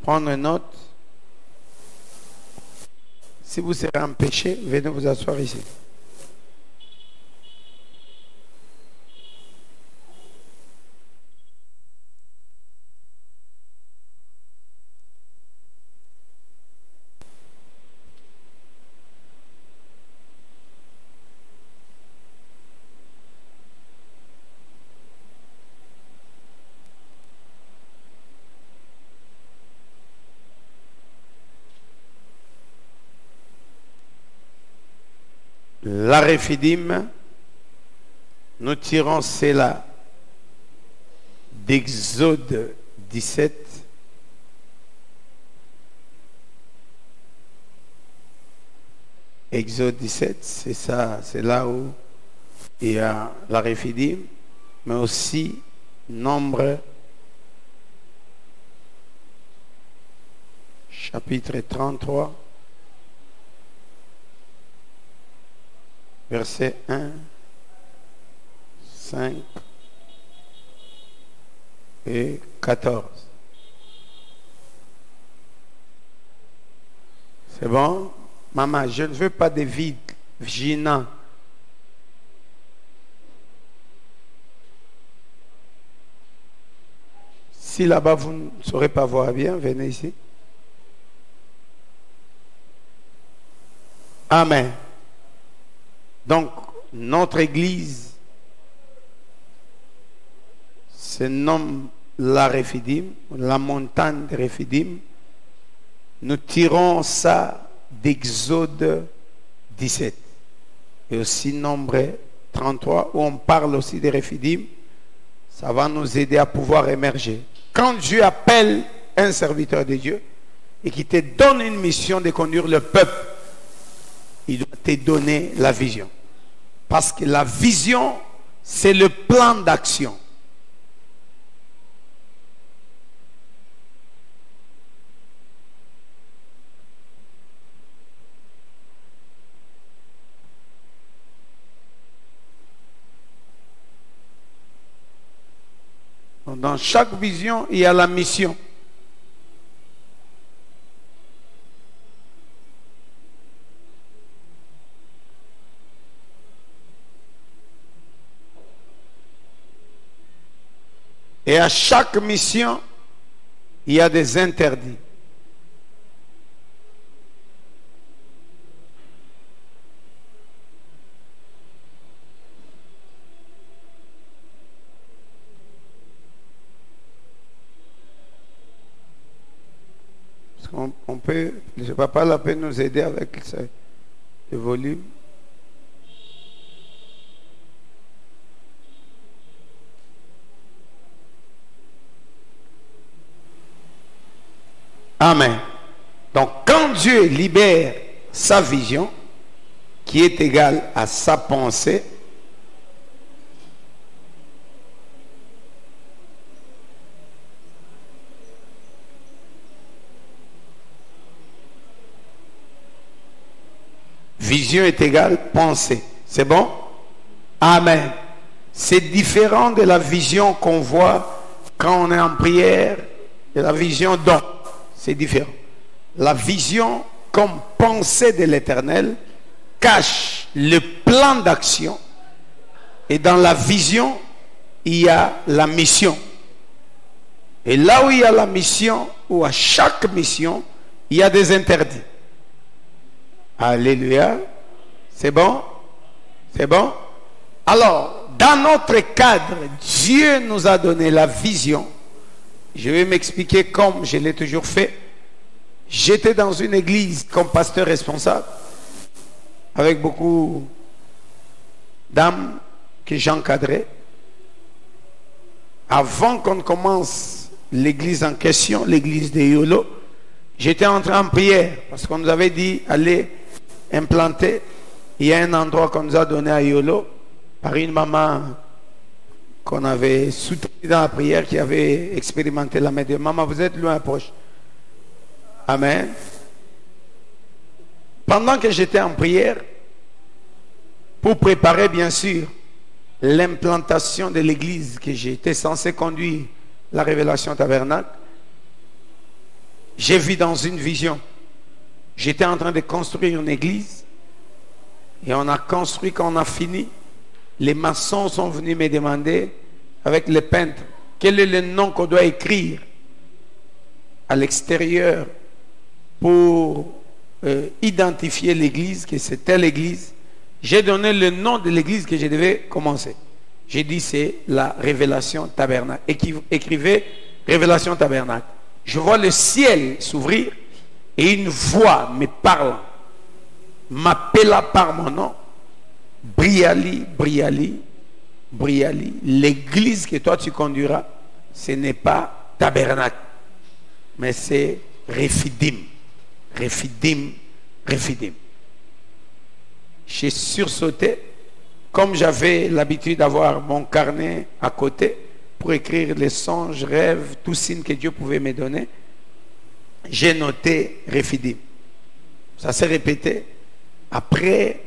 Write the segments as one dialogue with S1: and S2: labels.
S1: prendre note. Si vous serez en péché, venez vous asseoir ici. La Réphidim, nous tirons cela d'Exode 17. Exode 17, c'est ça, c'est là où il y a la Réphidim, mais aussi Nombre, chapitre 33. Versets 1, 5 et 14. C'est bon? Maman, je ne veux pas de vide gênant. Si là-bas vous ne saurez pas voir bien, venez ici. Amen. Donc, notre église se nomme la Réphidim, la montagne de Réphidim. Nous tirons ça d'Exode 17 et aussi Nombre 33 où on parle aussi des Réphidim. Ça va nous aider à pouvoir émerger. Quand Dieu appelle un serviteur de Dieu et qu'il te donne une mission de conduire le peuple, il doit te donner la vision. Parce que la vision, c'est le plan d'action. Dans chaque vision, il y a la mission. Et à chaque mission, il y a des interdits. Parce qu'on peut, le papa là peut nous aider avec le volume. Amen. Donc, quand Dieu libère sa vision, qui est égale à sa pensée, vision est égale pensée. C'est bon? Amen. C'est différent de la vision qu'on voit quand on est en prière, de la vision don. C'est différent. La vision comme pensée de l'Éternel cache le plan d'action. Et dans la vision, il y a la mission. Et là où il y a la mission, ou à chaque mission, il y a des interdits. Alléluia. C'est bon? C'est bon? Alors, dans notre cadre, Dieu nous a donné la vision. Je vais m'expliquer comme je l'ai toujours fait. J'étais dans une église comme pasteur responsable, avec beaucoup d'âmes que j'encadrais. Avant qu'on commence l'église en question, l'église de Yolo, j'étais entré en prière, parce qu'on nous avait dit, allez implanter. Il y a un endroit qu'on nous a donné à Yolo, par une maman qu'on avait soutenue dans la prière, qui avait expérimenté la main de maman. Vous êtes loin, proche. Amen. Pendant que j'étais en prière, pour préparer bien sûr l'implantation de l'église que j'étais censé conduire, la Révélation Tabernacle, j'ai vu dans une vision, j'étais en train de construire une église et on a construit. Quand on a fini, les maçons sont venus me demander avec les peintres quel est le nom qu'on doit écrire à l'extérieur pour identifier l'église, que c'est telle église. J'ai donné le nom de l'église que je devais commencer. J'ai dit c'est la Révélation Tabernacle. Écrivez Révélation Tabernacle. Je vois le ciel s'ouvrir et une voix me parle, m'appela par mon nom. Briali, Briali, Briali. L'église que toi tu conduiras, ce n'est pas Tabernacle, mais c'est Rephidim. Rephidim, Rephidim. J'ai sursauté, comme j'avais l'habitude d'avoir mon carnet à côté pour écrire les songes, rêves, tout signe que Dieu pouvait me donner. J'ai noté Rephidim. Ça s'est répété. Après,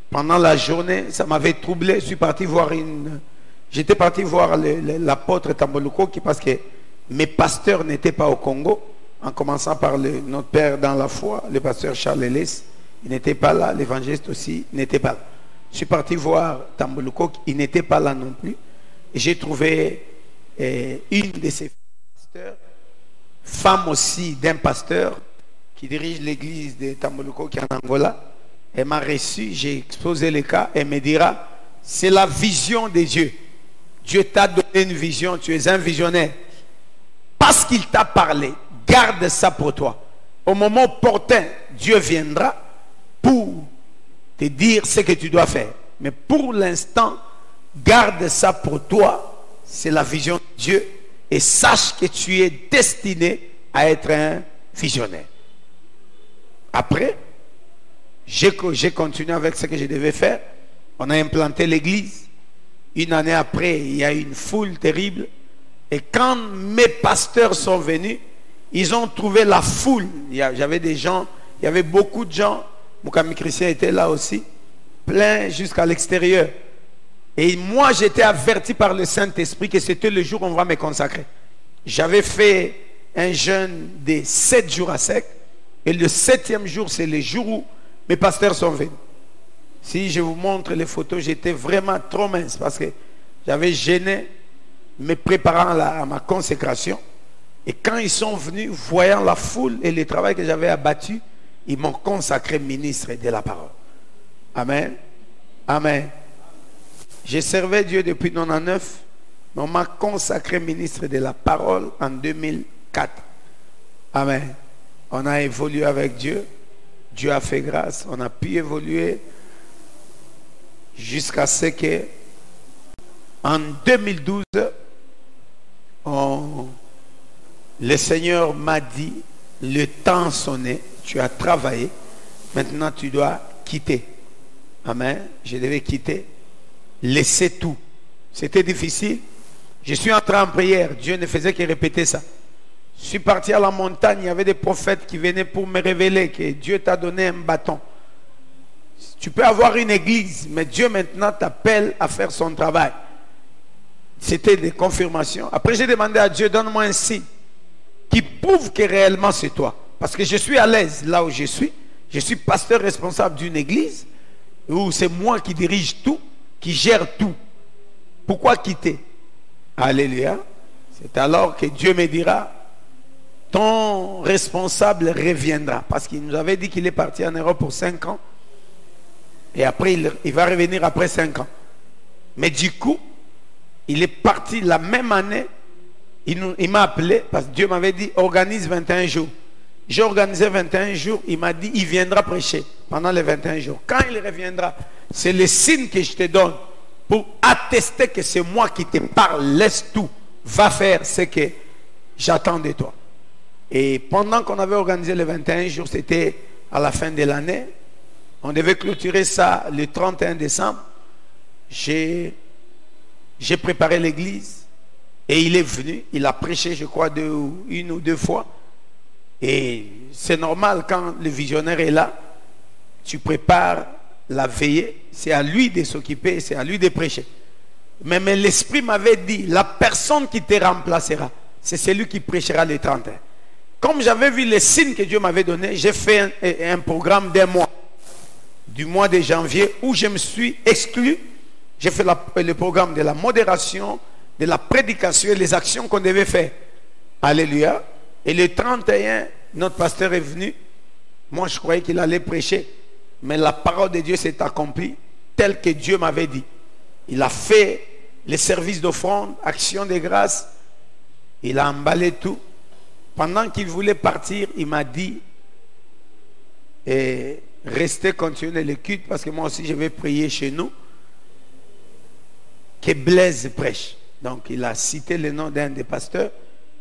S1: pendant la journée, ça m'avait troublé. Je suis parti voir j'étais parti voir l'apôtre Tamboluko parce que mes pasteurs n'étaient pas au Congo. En commençant par notre père dans la foi, le pasteur Charles Ellis, il n'était pas là. L'évangéliste aussi n'était pas là. Je suis parti voir Tamboluko, il n'était pas là non plus. Et j'ai trouvé une de ses pasteurs, femme aussi d'un pasteur qui dirige l'église de Tamboluko qui est en Angola. Elle m'a reçu, j'ai exposé le cas. Elle me dira, c'est la vision de Dieu. Dieu t'a donné une vision, tu es un visionnaire. Parce qu'il t'a parlé, garde ça pour toi. Au moment opportun, Dieu viendra pour te dire ce que tu dois faire. Mais pour l'instant, garde ça pour toi. C'est la vision de Dieu. Et sache que tu es destiné à être un visionnaire. Après, j'ai continué avec ce que je devais faire. On a implanté l'église. Une année après, il y a une foule terrible. Et quand mes pasteurs sont venus, ils ont trouvé la foule. J'avais des gens, il y avait beaucoup de gens. Moukami Christian était là aussi, plein jusqu'à l'extérieur. Et moi, j'étais averti par le Saint-Esprit que c'était le jour où on va me consacrer. J'avais fait un jeûne de 7 jours à sec. Et le 7e jour, c'est le jour où mes pasteurs sont venus. Si je vous montre les photos, j'étais vraiment trop mince parce que j'avais gêné, me préparant à ma consécration. Et quand ils sont venus, voyant la foule et le travail que j'avais abattu, ils m'ont consacré ministre de la parole. Amen. Amen. J'ai servi Dieu depuis 1999, mais on m'a consacré ministre de la parole en 2004. Amen. On a évolué avec Dieu. Dieu a fait grâce. On a pu évoluer jusqu'à ce que en 2012, le Seigneur m'a dit, le temps sonné, tu as travaillé, maintenant tu dois quitter. Amen. Je devais quitter, laisser tout. C'était difficile. Je suis entré en prière. Dieu ne faisait que répéter ça. Je suis parti à la montagne. Il y avait des prophètes qui venaient pour me révéler que Dieu t'a donné un bâton. Tu peux avoir une église, mais Dieu maintenant t'appelle à faire son travail. C'était des confirmations. Après, j'ai demandé à Dieu, donne-moi un signe qui prouve que réellement c'est toi. Parce que je suis à l'aise là où je suis. Je suis pasteur responsable d'une église où c'est moi qui dirige tout, qui gère tout. Pourquoi quitter? Alléluia. C'est alors que Dieu me dira, ton responsable reviendra. Parce qu'il nous avait dit qu'il est parti en Europe pour 5 ans. Et après, il va revenir après 5 ans. Mais du coup, il est parti la même année. Il m'a appelé parce que Dieu m'avait dit, organise 21 jours. J'ai organisé 21 jours. Il m'a dit, il viendra prêcher pendant les 21 jours. Quand il reviendra, c'est le signe que je te donne pour attester que c'est moi qui te parle. Laisse tout. Va faire ce que j'attends de toi. Et pendant qu'on avait organisé les 21 jours, c'était à la fin de l'année. On devait clôturer ça le 31 décembre. J'ai préparé l'église et il est venu. Il a prêché, je crois, une ou deux fois. Et c'est normal quand le visionnaire est là, tu prépares la veillée. C'est à lui de s'occuper, c'est à lui de prêcher. Mais l'Esprit m'avait dit, la personne qui te remplacera, c'est celui qui prêchera le 31. comme j'avais vu les signes que Dieu m'avait donnés, j'ai fait un programme d'un mois, du mois de janvier, où je me suis exclu. J'ai fait le programme de la modération, de la prédication et les actions qu'on devait faire. Alléluia. Et le 31, notre pasteur est venu. Moi, je croyais qu'il allait prêcher. Mais la parole de Dieu s'est accomplie telle que Dieu m'avait dit. Il a fait les services d'offrande, action de grâce. Il a emballé tout. Pendant qu'il voulait partir, il m'a dit restez, continuez le culte parce que moi aussi je vais prier chez nous. Que Blaise prêche. Donc il a cité le nom d'un des pasteurs,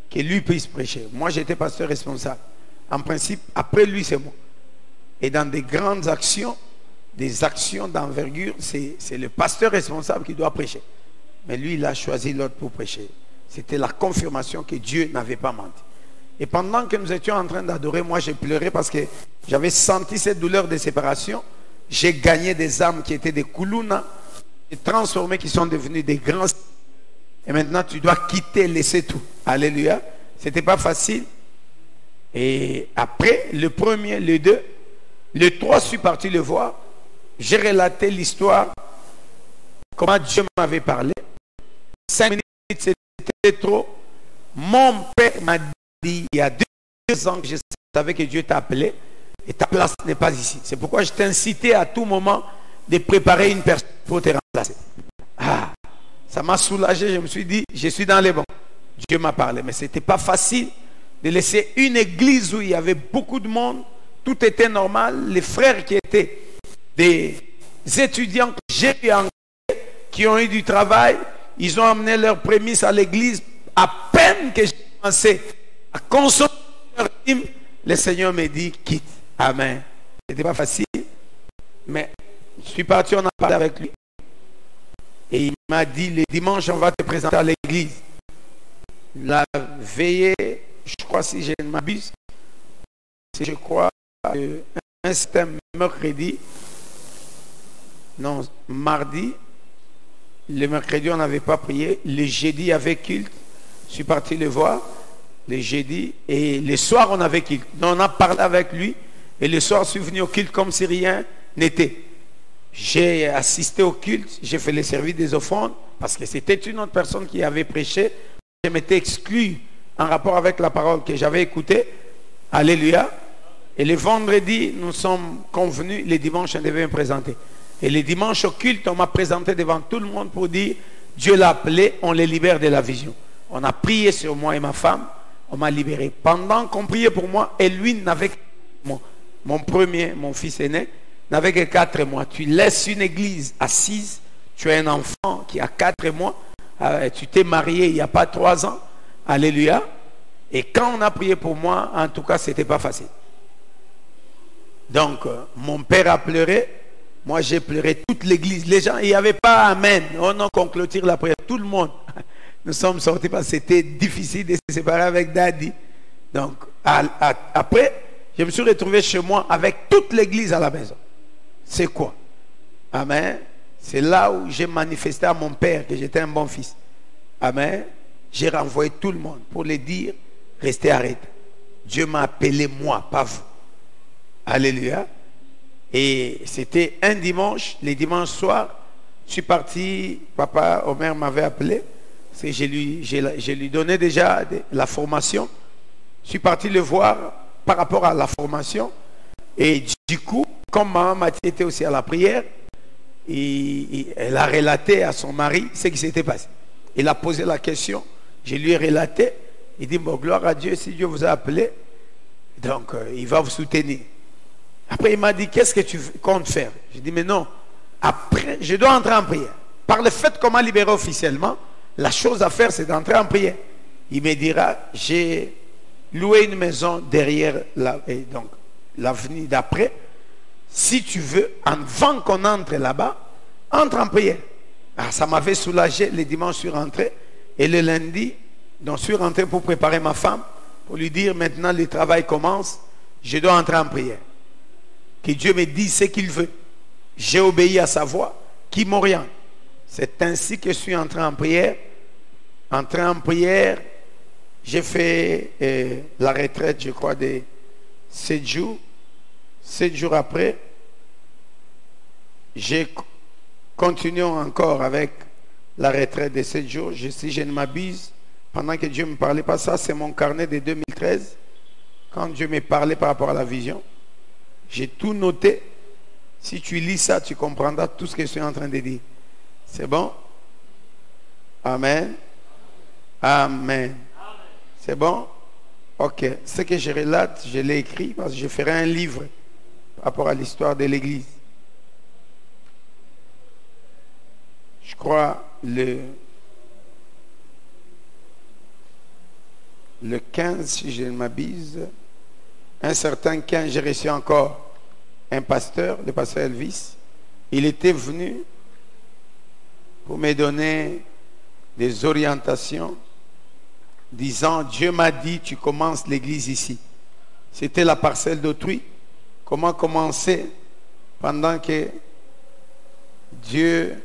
S1: que lui puisse prêcher. Moi j'étais pasteur responsable. En principe, après lui c'est moi. Et dans des grandes actions, des actions d'envergure, c'est le pasteur responsable qui doit prêcher. Mais lui il a choisi l'autre pour prêcher. C'était la confirmation que Dieu n'avait pas menti. Et pendant que nous étions en train d'adorer, moi j'ai pleuré parce que j'avais senti cette douleur de séparation. J'ai gagné des âmes qui étaient des koulouna, des transformés qui sont devenus des grands. Et maintenant tu dois quitter, laisser tout. Alléluia. C'était pas facile. Et après, le premier, le 2, le 3, je suis parti le voir. J'ai relaté l'histoire, comment Dieu m'avait parlé. 5 minutes, c'était trop. Mon père m'a dit, il y a 2 ans que je savais que Dieu t'a appelé et ta place n'est pas ici. C'est pourquoi je t'incitais à tout moment de préparer une personne pour te remplacer. Ah, ça m'a soulagé, je me suis dit, je suis dans les bons. Dieu m'a parlé, mais ce n'était pas facile de laisser une église où il y avait beaucoup de monde, tout était normal. Les frères qui étaient des étudiants que j'ai eu en qui ont eu du travail, ils ont amené leurs prémices à l'église. À peine que j'ai commencé à consommer leur hymne, le Seigneur me dit quitte. Amen. C'était pas facile, mais je suis parti, on a parlé avec lui et il m'a dit le dimanche on va te présenter à l'église. La veillée, je crois si je ne m'abuse, je crois un certain mercredi, non, mardi, le mercredi on n'avait pas prié, le jeudi il y avait culte, je suis parti le voir, le jeudi, et le soir on avait culte. Donc on a parlé avec lui, et le soir je suis venu au culte comme si rien n'était. J'ai assisté au culte, j'ai fait le service des offrandes, parce que c'était une autre personne qui avait prêché. Je m'étais exclu en rapport avec la parole que j'avais écoutée. Alléluia. Et le vendredi, nous sommes convenus, les dimanches, on devait me présenter. Et les dimanches au culte, on m'a présenté devant tout le monde pour dire, Dieu l'a appelé, on les libère de la vision. On a prié sur moi et ma femme, on m'a libéré. Pendant qu'on priait pour moi, et lui n'avait que moi. Mon premier, mon fils aîné, n'avait que 4 mois. Tu laisses une église assise, tu as un enfant qui a 4 mois, tu t'es marié il n'y a pas 3 ans. Alléluia. Et quand on a prié pour moi, en tout cas, c'était pas facile. Donc, mon père a pleuré. Moi, j'ai pleuré, toute l'église. Les gens, il n'y avait pas Amen. Oh non, qu'on clôture la prière. Tout le monde. Nous sommes sortis parce que c'était difficile de se séparer avec Daddy. Donc, après, je me suis retrouvé chez moi avec toute l'église à la maison. C'est quoi? Amen. C'est là où j'ai manifesté à mon père que j'étais un bon fils. Amen. J'ai renvoyé tout le monde pour les dire, restez arrêtés. Dieu m'a appelé moi, pas vous. Alléluia. Et c'était un dimanche, les dimanches soirs, je suis parti, papa Omer m'avait appelé, je lui donnais déjà la formation. Je suis parti le voir par rapport à la formation. Et du coup, comme maman Mathieu était aussi à la prière, elle a relaté à son mari ce qui s'était passé. Il a posé la question, je lui ai relaté. Il dit, bon, gloire à Dieu, si Dieu vous a appelé, donc il va vous soutenir. Après, il m'a dit, qu'est-ce que tu comptes faire? J'ai dit, mais non, après, je dois entrer en prière. Par le fait qu'on m'a libéré officiellement, la chose à faire, c'est d'entrer en prière. Il me dira, j'ai loué une maison derrière l'avenue d'après. Si tu veux, avant qu'on entre là-bas, entre en prière. Ah, ça m'avait soulagé. Le dimanche, je suis rentré. Et le lundi, donc, je suis rentré pour préparer ma femme, pour lui dire, maintenant, le travail commence. Je dois entrer en prière. Que Dieu me dise ce qu'il veut. J'ai obéi à sa voix, qui m'oriente. C'est ainsi que je suis entré en prière. Entré en prière, j'ai fait la retraite, je crois, de 7 jours. 7 jours après, j'ai continué encore avec la retraite de 7 jours. Si je ne m'abuse, pendant que Dieu me parlait, pas ça, c'est mon carnet de 2013. Quand Dieu me parlait par rapport à la vision, j'ai tout noté. Si tu lis ça, tu comprendras tout ce que je suis en train de dire. C'est bon? Amen. Amen. C'est bon? Ok. Ce que je relate, je l'ai écrit parce que je ferai un livre par rapport à l'histoire de l'Église. Je crois le 15, si je ne m'abuse, un certain 15, j'ai reçu encore un pasteur, le pasteur Elvis. Il était venu pour me donner des orientations, disant, Dieu m'a dit, tu commences l'église ici. C'était la parcelle d'autrui. Comment commencer pendant que Dieu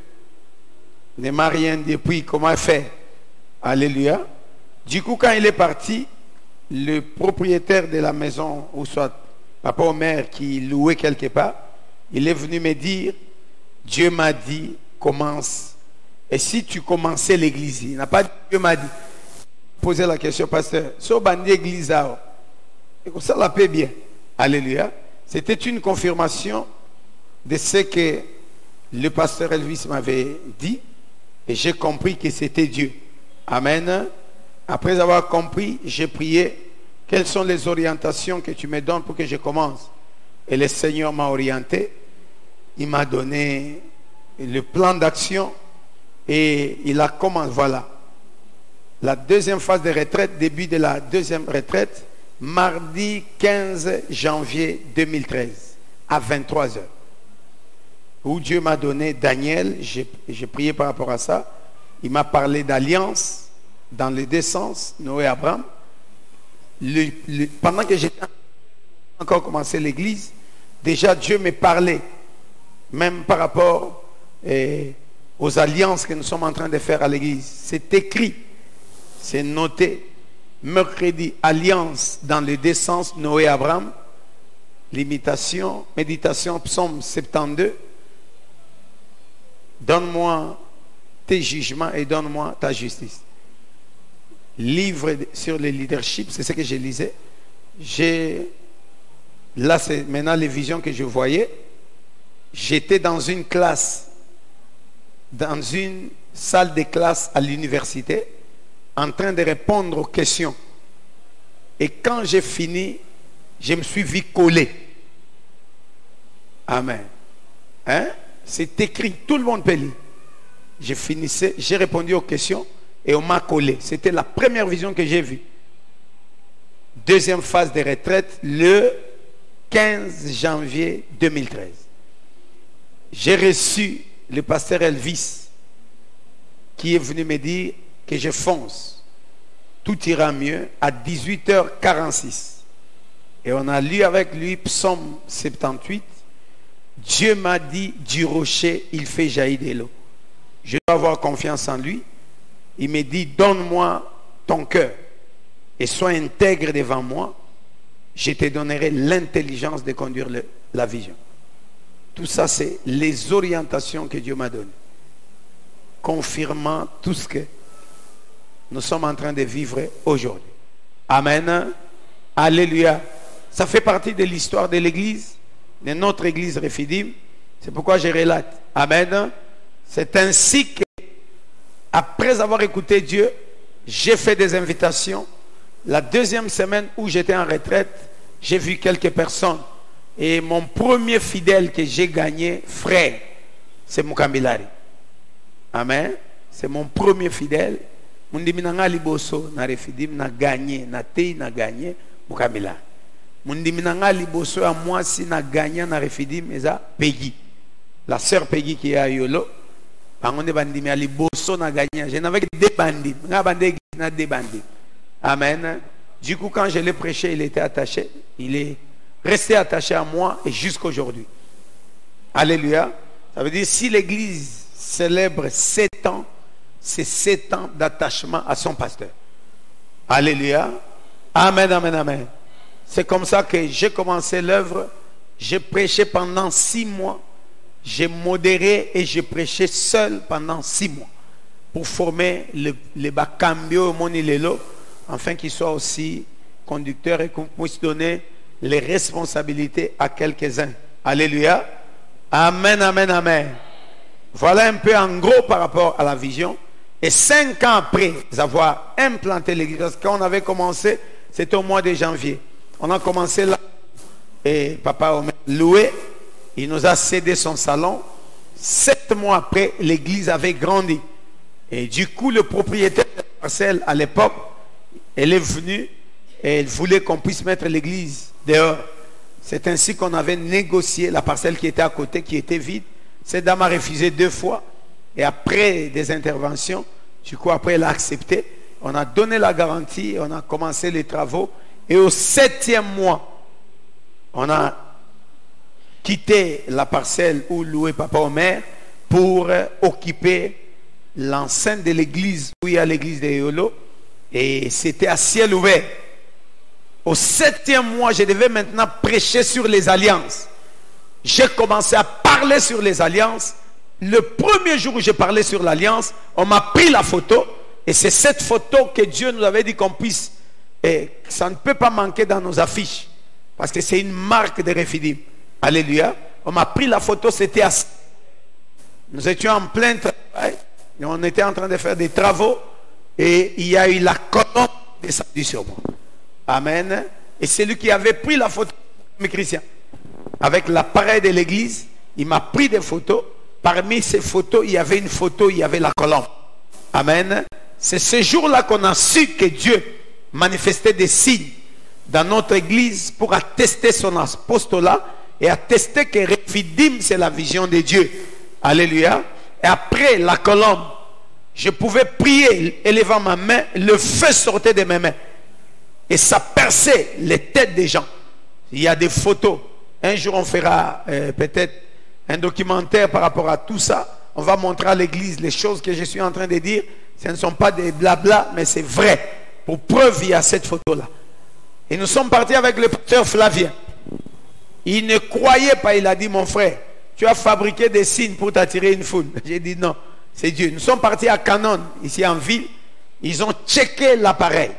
S1: ne m'a rien dit, puis comment faire? Alléluia. Du coup, quand il est parti, le propriétaire de la maison, ou soit papa ou mère qui louait quelque part, il est venu me dire, Dieu m'a dit, commence. Et si tu commençais l'église, il n'a pas dit, Dieu m'a dit. Poser la question, pasteur, so bandi église, et comme ça la paix bien. Alléluia. C'était une confirmation de ce que le pasteur Elvis m'avait dit, et j'ai compris que c'était Dieu. Amen. Après avoir compris, j'ai prié, quelles sont les orientations que tu me donnes pour que je commence? Et le Seigneur m'a orienté, il m'a donné le plan d'action, et il a commencé, voilà. La deuxième phase de retraite, début de la deuxième retraite, mardi 15 janvier 2013, à 23h. Où Dieu m'a donné Daniel, j'ai prié par rapport à ça. Il m'a parlé d'alliance dans les deux sens, Noé et Abraham. Pendant que j'étais encore commencé l'église, déjà Dieu me parlait, même par rapport aux alliances que nous sommes en train de faire à l'église. C'est écrit, c'est noté. Mercredi, alliance dans les deux sens, Noé et Abraham. Limitation, méditation, psaume 72. Donne-moi tes jugements et donne-moi ta justice. Livre sur le leadership, c'est ce que je lisais. Là, c'est maintenant les visions que je voyais. J'étais dans une classe, dans une salle de classe à l'université, en train de répondre aux questions. Et quand j'ai fini, je me suis vu coller. Amen. Hein? C'est écrit, tout le monde peut lire. J'ai finissé, j'ai répondu aux questions et on m'a collé. C'était la première vision que j'ai vue. Deuxième phase de retraite, le 15 janvier 2013. J'ai reçu le pasteur Elvis qui est venu me dire que je fonce. Tout ira mieux à 18h46. Et on a lu avec lui Psaume 78. Dieu m'a dit, du rocher, il fait jaillir de l'eau. Je dois avoir confiance en lui. Il me dit, donne-moi ton cœur et sois intègre devant moi. Je te donnerai l'intelligence de conduire la vision. Tout ça, c'est les orientations que Dieu m'a données, confirmant tout ce que nous sommes en train de vivre aujourd'hui. Amen. Alléluia. Ça fait partie de l'histoire de l'église, de notre église Refidim. C'est pourquoi je relate. Amen. C'est ainsi que, après avoir écouté Dieu, j'ai fait des invitations. La deuxième semaine où j'étais en retraite, j'ai vu quelques personnes. Et mon premier fidèle que j'ai gagné, frère, c'est Mukambilari. Amen. C'est mon premier fidèle. Mundiminanga liboso na Refidim na gagné, na tei na gagné Mukambilari. Mundiminanga liboso à moi si na gagné na Refidim eza Peggy. La sœur Peggy qui est à Yolo. Pangonde bandimi à liboso na gagné. Je n'avais que des bandits. Nga bandé na des bandits. Amen. Du coup quand je l'ai prêché, il était attaché. Il est resté attaché à moi et jusqu'à aujourd'hui. Alléluia. Ça veut dire si l'église célèbre 7 ans, c'est 7 ans d'attachement à son pasteur. Alléluia. Amen, amen, amen. C'est comme ça que j'ai commencé l'œuvre. J'ai prêché pendant 6 mois. J'ai modéré et j'ai prêché seul pendant 6 mois pour former les Bakambio et Monilelo, afin qu'ils soient aussi conducteurs et qu'on puisse donner les responsabilités à quelques-uns. Alléluia. Amen, amen, amen. Voilà un peu en gros par rapport à la vision. Et 5 ans après avoir implanté l'église, quand on avait commencé, c'était au mois de janvier. On a commencé là, et Papa Omer loué, il nous a cédé son salon. 7 mois après, l'église avait grandi. Et du coup, le propriétaire de la parcelle à l'époque, elle est venue et elle voulait qu'on puisse mettre l'église dehors. C'est ainsi qu'on avait négocié la parcelle qui était à côté, qui était vide. Cette dame a refusé 2 fois. Et après des interventions, du coup, après, elle a accepté. On a donné la garantie, on a commencé les travaux. Et au 7e mois, on a quitté la parcelle où louait Papa Omer pour occuper l'enceinte de l'église où il y a l'église de Yolo. Et c'était à ciel ouvert. Au 7e mois, je devais maintenant prêcher sur les alliances. J'ai commencé à parler sur les alliances. Le premier jour où j'ai parlé sur l'alliance, on m'a pris la photo. Et c'est cette photo que Dieu nous avait dit qu'on puisse. Et ça ne peut pas manquer dans nos affiches. Parce que c'est une marque de Refidim. Alléluia. On m'a pris la photo, c'était à... Nous étions en plein travail. Et on était en train de faire des travaux. Et il y a eu la colonne descendue sur moi. Amen. Et c'est lui qui avait pris la photo, mes chrétiens. Avec l'appareil de l'église, il m'a pris des photos. Parmi ces photos, il y avait une photo, il y avait la colombe. Amen. C'est ce jour-là qu'on a su que Dieu manifestait des signes dans notre église pour attester son apostolat et attester que Refidim, c'est la vision de Dieu. Alléluia. Et après la colombe, je pouvais prier, élevant ma main, le feu sortait de mes mains. Et ça perçait les têtes des gens. Il y a des photos. Un jour, on fera peut-être un documentaire par rapport à tout ça. On va montrer à l'église les choses que je suis en train de dire. Ce ne sont pas des blabla, mais c'est vrai. Pour preuve, il y a cette photo-là. Et nous sommes partis avec le pasteur Flavien. Il ne croyait pas. Il a dit, mon frère, tu as fabriqué des signes pour t'attirer une foule. J'ai dit non, c'est Dieu. Nous sommes partis à Canon, ici en ville. Ils ont checké l'appareil.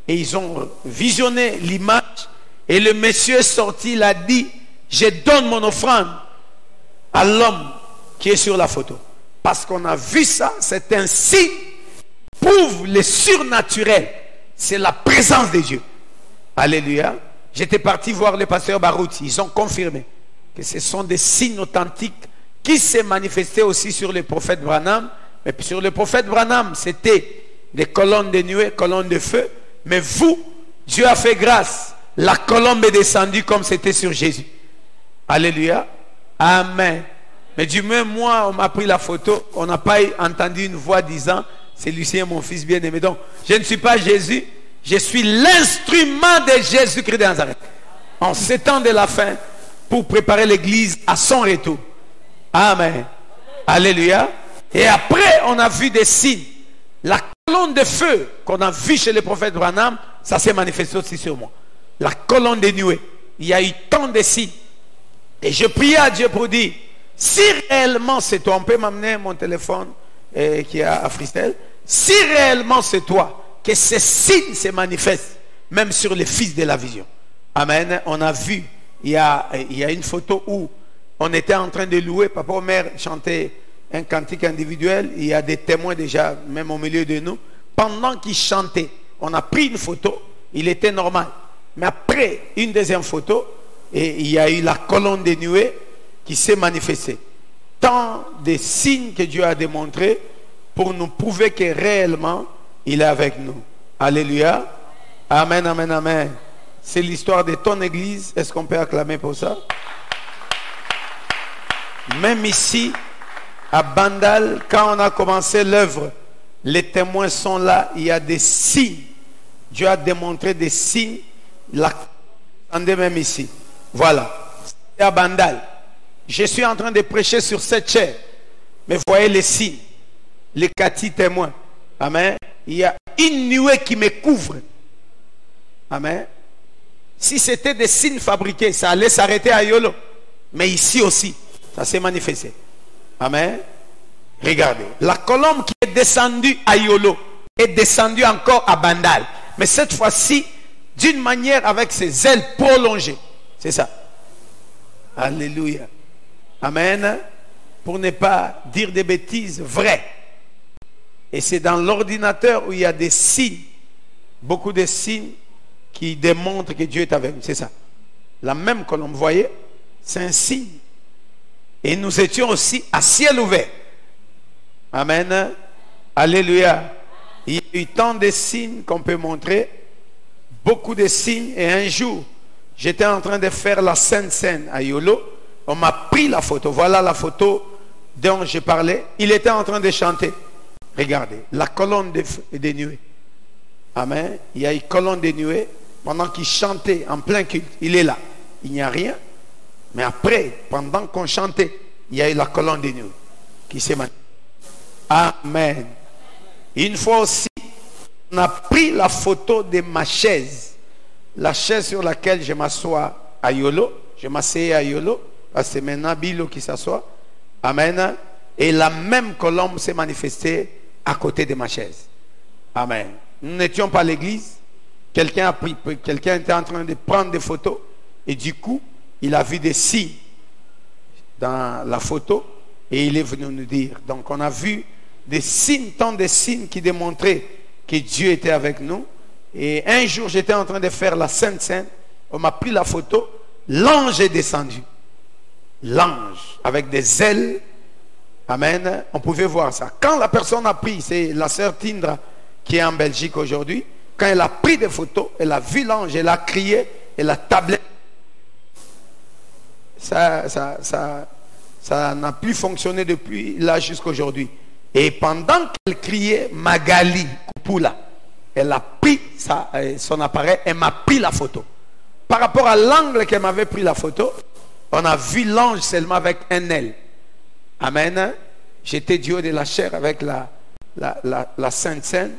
S1: Et ils ont visionné l'image. Et le monsieur est sorti, il a dit, je donne mon offrande à l'homme qui est sur la photo. Parce qu'on a vu ça, c'est un signe qui prouve le surnaturel. C'est la présence de Dieu. Alléluia. J'étais parti voir le pasteur Barouti. Ils ont confirmé que ce sont des signes authentiques qui s'est manifesté aussi sur le prophète Branham. Mais sur le prophète Branham, c'était des colonnes de nuée, colonnes de feu. Mais vous, Dieu a fait grâce. La colombe est descendue comme c'était sur Jésus. Alléluia. Amen. Mais du même moi, on m'a pris la photo. On n'a pas entendu une voix disant, c'est Lucien, mon fils bien-aimé. Donc, je ne suis pas Jésus. Je suis l'instrument de Jésus-Christ de Nazareth. En 7 ans de la fin, pour préparer l'église à son retour. Amen. Alléluia. Et après, on a vu des signes. La colonne de feu qu'on a vue chez le prophète Branham, ça s'est manifesté aussi sur moi. La colonne de nuée. Il y a eu tant de signes. Et je priais à Dieu pour dire, si réellement c'est toi, on peut m'amener mon téléphone qui est à Fristel. Si réellement c'est toi, que ces signes se manifestent, même sur les fils de la vision. Amen. On a vu, il y a une photo où on était en train de louer. Papa Omer chantait un cantique individuel. Il y a des témoins déjà, même au milieu de nous. Pendant qu'il chantait, on a pris une photo. Il était normal. Mais après, une deuxième photo, et il y a eu la colonne de nuée qui s'est manifestée. Tant de signes que Dieu a démontrés pour nous prouver que réellement, il est avec nous. Alléluia. Amen, amen, amen. C'est l'histoire de ton église. Est-ce qu'on peut acclamer pour ça? Même ici, à Bandal, quand on a commencé l'œuvre, les témoins sont là. Il y a des signes. Dieu a démontré des signes. Attendez même ici. Voilà. C'est à Bandal. Je suis en train de prêcher sur cette chair. Mais voyez les signes. Les 4 témoins. Amen. Il y a une nuée qui me couvre. Amen. Si c'était des signes fabriqués, ça allait s'arrêter à Yolo. Mais ici aussi, ça s'est manifesté. Amen. Regardez, la colombe qui est descendue à Yolo est descendue encore à Bandal. Mais cette fois-ci, d'une manière avec ses ailes prolongées. C'est ça. Alléluia. Amen. Pour ne pas dire des bêtises vraies. Et c'est dans l'ordinateur où il y a des signes, beaucoup de signes qui démontrent que Dieu est avec nous. C'est ça. La même colombe, vous voyez, c'est un signe. Et nous étions aussi à ciel ouvert. Amen. Alléluia. Il y a eu tant de signes qu'on peut montrer. Beaucoup de signes. Et un jour, j'étais en train de faire la Sainte Seine à Yolo. On m'a pris la photo. Voilà la photo dont je parlais. Il était en train de chanter. Regardez, la colonne des nuées. Amen. Il y a une colonne des nuées. Pendant qu'il chantait en plein culte, il est là. Il n'y a rien. Mais après, pendant qu'on chantait, il y a eu la colonne des nuées qui s'est manifestée. Amen. Une fois aussi, on a pris la photo de ma chaise. La chaise sur laquelle je m'assois à Yolo. Je m'asseyais à Yolo. Parce que c'est maintenant Bilo qui s'assoit. Amen. Et la même colombe s'est manifestée à côté de ma chaise. Amen. Nous n'étions pas à l'église. Quelqu'un était en train de prendre des photos. Et du coup, il a vu des signes dans la photo. Et il est venu nous dire. Donc on a vu des signes, tant de signes qui démontraient que Dieu était avec nous. Et un jour, j'étais en train de faire la Sainte Seine. On m'a pris la photo. L'ange est descendu. L'ange, avec des ailes. Amen. On pouvait voir ça. Quand la personne a pris, c'est la sœur Tindra qui est en Belgique aujourd'hui. Quand elle a pris des photos, elle a vu l'ange, elle a crié, elle a tablé. Ça n'a plus fonctionné depuis là jusqu'à aujourd'hui. Et pendant qu'elle criait, Magali Kupula, elle a pris son appareil, elle m'a pris la photo. Par rapport à l'angle qu'elle m'avait pris la photo, on a vu l'ange seulement avec un aile. Amen. J'étais du haut de la chair avec la Sainte Seine.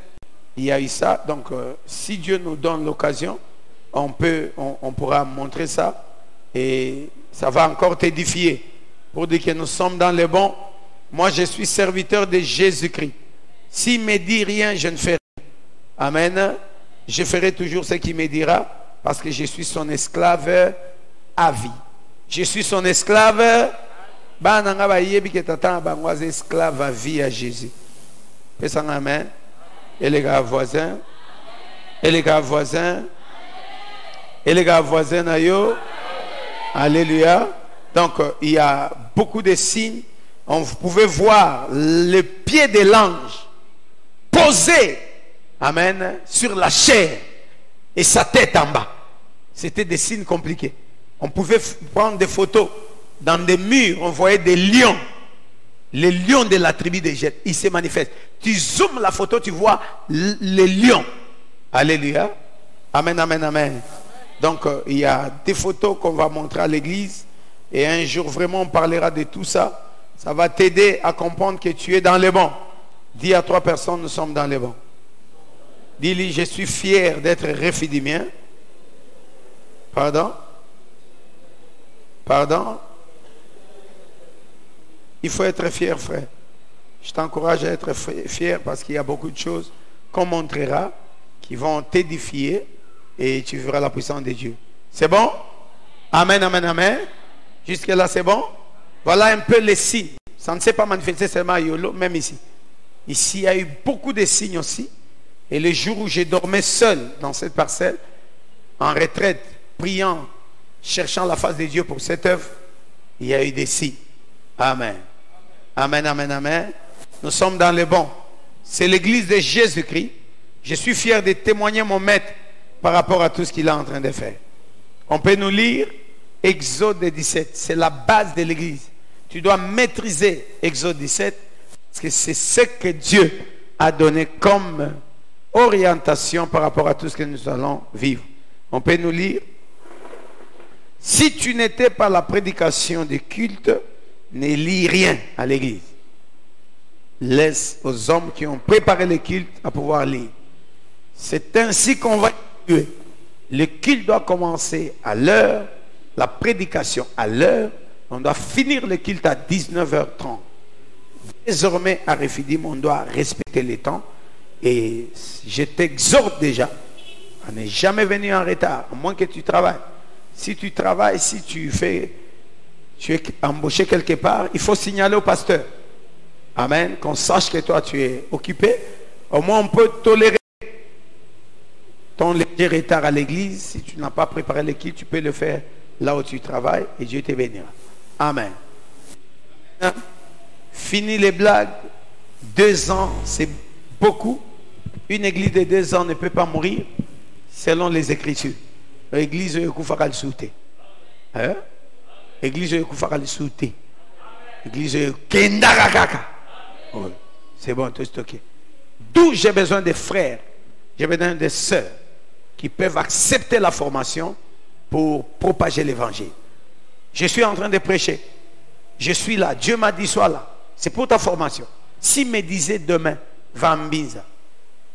S1: Il y a eu ça. Donc, si Dieu nous donne l'occasion, on pourra montrer ça. Et ça va encore t'édifier. Pour dire que nous sommes dans le bon. Moi, je suis serviteur de Jésus-Christ. S'il ne me dit rien, je ne fais rien. Amen. Je ferai toujours ce qu'il me dira. Parce que je suis son esclave à vie. Je suis son esclave. Esclave à vie à Jésus. Fais amen. Et les gars voisins. Et les gars voisins. Et les gars voisins ayo. Alléluia. Donc il y a beaucoup de signes. Vous pouvez voir le pied de l'ange posé, amen, sur la chair et sa tête en bas. C'était des signes compliqués. On pouvait prendre des photos dans des murs. On voyait des lions. Les lions de la tribu de Gad. Ils se manifestent. Tu zoomes la photo, tu vois les lions. Alléluia. Amen, amen, amen. Donc, il y a des photos qu'on va montrer à l'église. Et un jour, vraiment, on parlera de tout ça. Ça va t'aider à comprendre que tu es dans les bons. Dis à 3 personnes, nous sommes dans les bons. Dis-lui, je suis fier d'être réfidimien. Pardon? Pardon? Il faut être fier, frère. Je t'encourage à être fier parce qu'il y a beaucoup de choses qu'on montrera qui vont t'édifier et tu verras la puissance de Dieu. C'est bon? Amen, amen, amen. Jusque-là, c'est bon? Voilà un peu les signes. Ça ne s'est pas manifesté seulement à Yolo, même ici. Ici, il y a eu beaucoup de signes aussi. Et le jour où je dormais seul dans cette parcelle, en retraite, priant, cherchant la face de Dieu pour cette œuvre, il y a eu des signes. Amen. Amen, amen, amen. Nous sommes dans le bon. C'est l'église de Jésus-Christ. Je suis fier de témoigner mon maître par rapport à tout ce qu'il est en train de faire. On peut nous lire Exode 17. C'est la base de l'église. Tu dois maîtriser Exode 17 parce que c'est ce que Dieu a donné comme orientation par rapport à tout ce que nous allons vivre. On peut nous lire. Si tu n'étais pas la prédication des cultes, ne lis rien à l'église. Laisse aux hommes qui ont préparé les cultes à pouvoir lire. C'est ainsi qu'on va tuer. Le culte doit commencer à l'heure, la prédication à l'heure. On doit finir le culte à 19h30. Désormais, à Refidim, on doit respecter les temps. Et je t'exhorte déjà à ne jamais venir en retard, à moins que tu travailles. Si tu travailles, si tu es embauché quelque part, il faut signaler au pasteur. Amen. Qu'on sache que toi, tu es occupé. Au moins, on peut tolérer ton léger retard à l'église. Si tu n'as pas préparé l'équipe, tu peux le faire là où tu travailles et Dieu te bénira. Amen. Fini les blagues. 2 ans, c'est beaucoup. Une église de 2 ans ne peut pas mourir selon les Écritures. L'église de Koufakal Souté. L'église de Koufakal Souté. L'église de Kendarakaka. Oui. C'est bon, tout stocké. D'où j'ai besoin de frères, j'ai besoin de sœurs qui peuvent accepter la formation pour propager l'évangile. Je suis en train de prêcher. Je suis là. Dieu m'a dit, sois là. C'est pour ta formation. S'il me disait demain, va à Mbinza,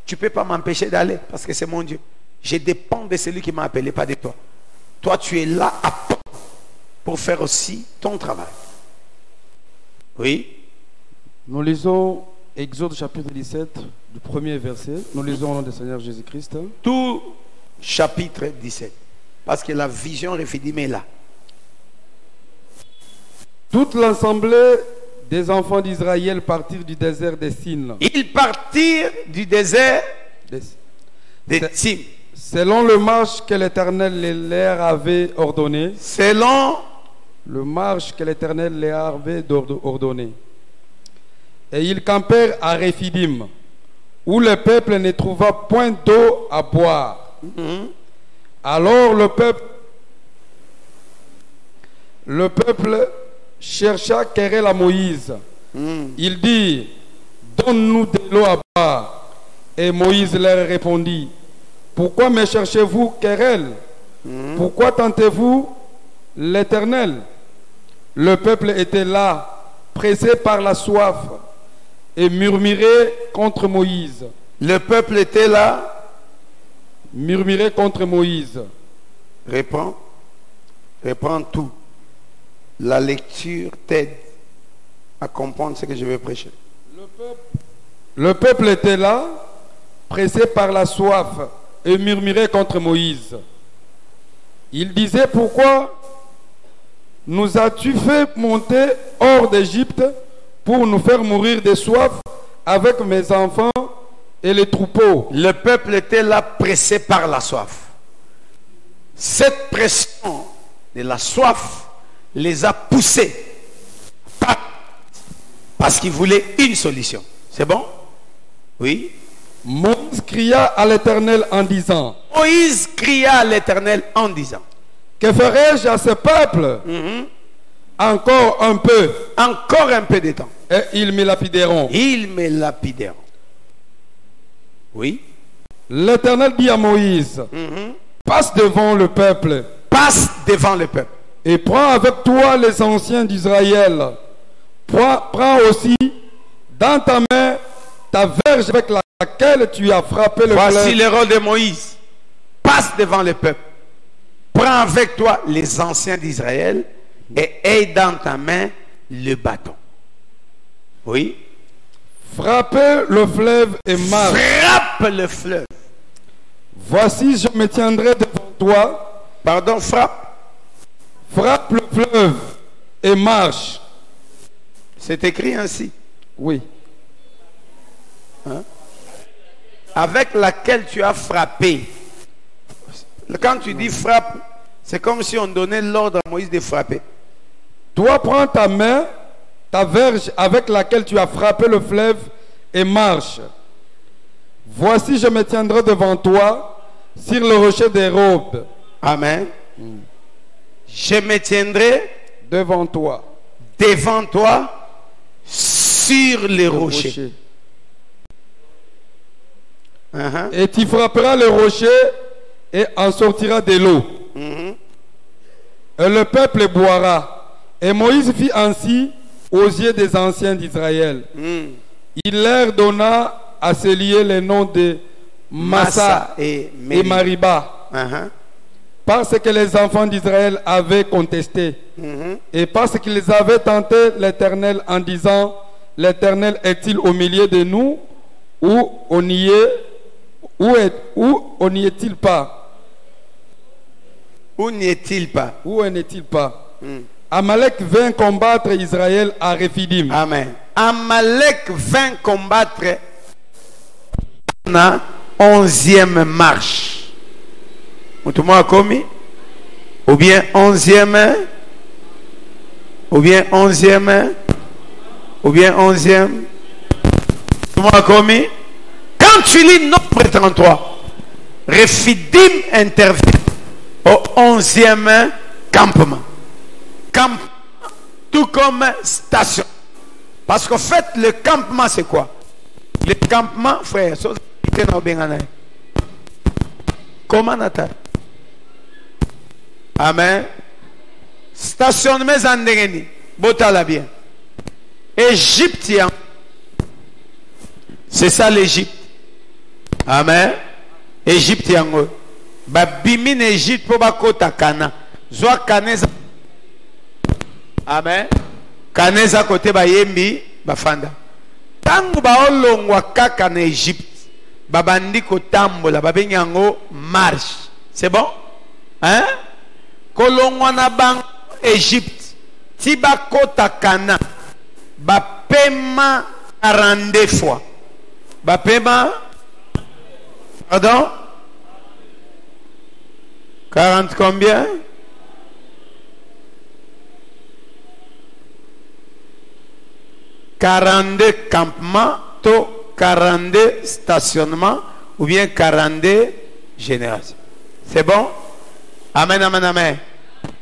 S1: tu ne peux pas m'empêcher d'aller parce que c'est mon Dieu. Je dépends de celui qui m'a appelé, pas de toi. Toi, tu es là à temps pour faire aussi ton travail. Oui.
S2: Nous lisons Exode chapitre 17, du premier verset. Nous lisons au nom du Seigneur Jésus-Christ.
S1: Tout chapitre 17. Parce que la vision Refidim est là.
S2: Toute l'assemblée des enfants d'Israël partirent du désert des Sin.
S1: Ils partirent du désert des Sin.
S2: Selon le marche que l'Éternel leur avait ordonné.
S1: Selon
S2: le marche que l'Éternel leur avait ordonné. Et ils campèrent à Refidim, où le peuple ne trouva point d'eau à boire. Alors le peuple chercha querelle à Moïse. Il dit, donne-nous de l'eau à boire. Et Moïse leur répondit, pourquoi me cherchez-vous querelle? Pourquoi tentez-vous l'Éternel? Le peuple était là, pressé par la soif, et murmurait contre Moïse.
S1: Le peuple était là,
S2: murmurait contre Moïse.
S1: Réponds tout. La lecture t'aide à comprendre ce que je vais prêcher.
S2: Le peuple était là, pressé par la soif, et murmurait contre Moïse. Il disait, pourquoi nous as-tu fait monter hors d'Égypte pour nous faire mourir de soif avec mes enfants et les troupeaux?
S1: Le peuple était là, pressé par la soif. Cette pression de la soif les a poussés parce qu'ils voulaient une solution. C'est bon? Oui.
S2: Moïse cria à l'Éternel en disant.
S1: Moïse cria à l'Éternel en disant.
S2: Que ferai-je à ce peuple? Encore un peu.
S1: Encore un peu de temps.
S2: Et ils me lapideront.
S1: Ils me lapideront. Oui.
S2: L'Éternel dit à Moïse. Passe devant le peuple.
S1: Passe devant le peuple.
S2: Et prends avec toi les anciens d'Israël. Prends aussi dans ta main ta verge avec laquelle tu as frappé le fleuve.
S1: Voici le rôle de Moïse. Passe devant le peuple. Prends avec toi les anciens d'Israël et aie dans ta main le bâton. Oui.
S2: Frappez le fleuve et marche.
S1: Frappe le fleuve.
S2: Voici, je me tiendrai devant toi.
S1: Pardon, frappe.
S2: Frappe le fleuve et marche.
S1: C'est écrit ainsi.
S2: Oui.
S1: Hein? Avec laquelle tu as frappé. Quand tu dis frappe, c'est comme si on donnait l'ordre à Moïse de frapper.
S2: Toi, prends ta main, ta verge avec laquelle tu as frappé le fleuve et marche. Voici, je me tiendrai devant toi sur le rocher des robes.
S1: Amen. Je me tiendrai
S2: devant toi.
S1: Devant toi sur les rochers.
S2: Et tu frapperas le rocher et en sortira de l'eau. Et le peuple boira. Et Moïse fit ainsi aux yeux des anciens d'Israël. Il leur donna à se lier les noms de Massa
S1: et
S2: et Mariba, parce que les enfants d'Israël avaient contesté et parce qu'ils avaient tenté l'Éternel en disant, l'Éternel est-il au milieu de nous ou on y est, ou on n'y est-il pas?
S1: Où n'est-il pas?
S2: Où n'est-il pas? Amalek vint combattre Israël à Rephidim.
S1: Amen. Amalek vint combattre la 11e marche. Tout le monde a commis? Ou bien 11e? Ou bien 11e? Ou bien 11e? Tout le monde a commis? Quand tu lis Nombre 33, Rephidim intervient au 11e campement. Tout comme station. Parce qu'en fait, le campement, c'est quoi? Le campement, frère, comment Nathan? Amen. Stationnement Zandengeni, Botala bien. Égyptien. C'est ça l'Égypte. Amen. Égyptien. Babimi Égypte pour bakota Kana. Zwa Kaneza. Amen. Kaneza côté bayembi bafanda. Tangu baolongwa kaka na Égypte. Babandi kotambola babenyango marche. C'est bon? Hein? Kolongwa na bang Égypte. Tiba kota Kana. Bapema 42 fois. Bapema. Pardon? 40 combien? « 42 campements, 42 stationnements ou bien 42 générations. » C'est bon? Amen, amen, amen.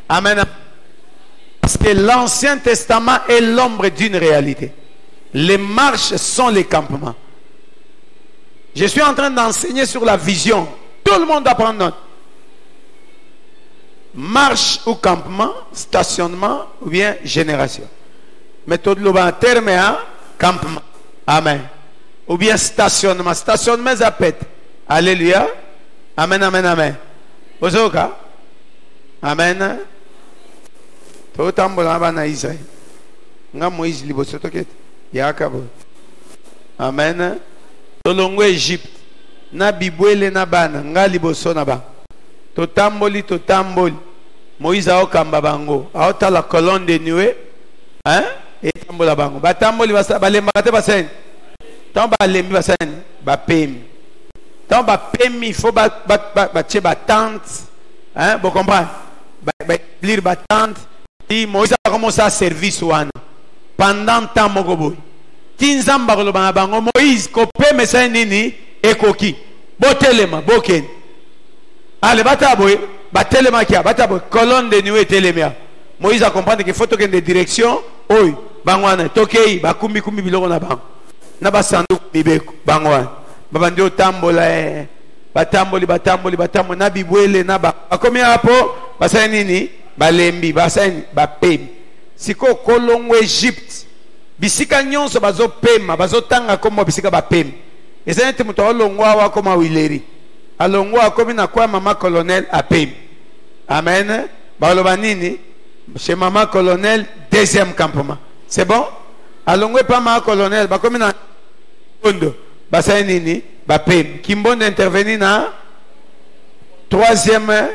S1: Amen. Parce que l'Ancien Testament est l'ombre d'une réalité. Les marches sont les campements. Je suis en train d'enseigner sur la vision. Tout le monde doit prendre note. Marche ou campement, stationnement ou bien génération. Méthode le terme à campement. Amen. Ou bien stationnement. Stationnement ça pète. Alléluia. Amen, amen, amen. Vous savez quoi? Amen. Tout tambola bana Israël. Nga Moïse liboso toket. Yakabo. Amen. Tolongo Égypte. Na bibwele na bana nga liboso na ba. To tamboli. Moïse a okamba bango. A ota la colonne de nuée. Hein? Et tambola bango. Ba tamboli balemba te basen. Tant balembi basen ba pemi. Tant ba pemi il faut ba tche ba tente. Hein? Vous comprenez? Ba lire ba tente. Et Moïse a commencé à servir souana. Pendant temps mogoboy. Tinzamba kolobanga bango Moïse ko peme sa nini ekoki. Botelema boken. Allez bataboy. Batelema kia bataboy colonne de nuée telemia. Moïse a compris qu'il faut toquer des directions. Oi, bangwana tokei bakumbi biloko na bang. Na basandu bibeko bangwana. Babandi otambola batamboli na bibwele na ba. Bakomi hapo basaya nini? Balembi basaya bapemi. Siko kolongo Égypte. Bisika nyonso bazopema bazotanga komo bisika bapemi. Ezanete muto olongwa wa koma wileri. Alongwa komi na kwa mama colonel apemi. Amen. Baloba nini? Chez maman colonel, deuxième campement. C'est bon? Alongwe pas maman colonel, ba comme na Kimbondo, ba sa nini, ba pem. Kimbondo intervenir na troisième.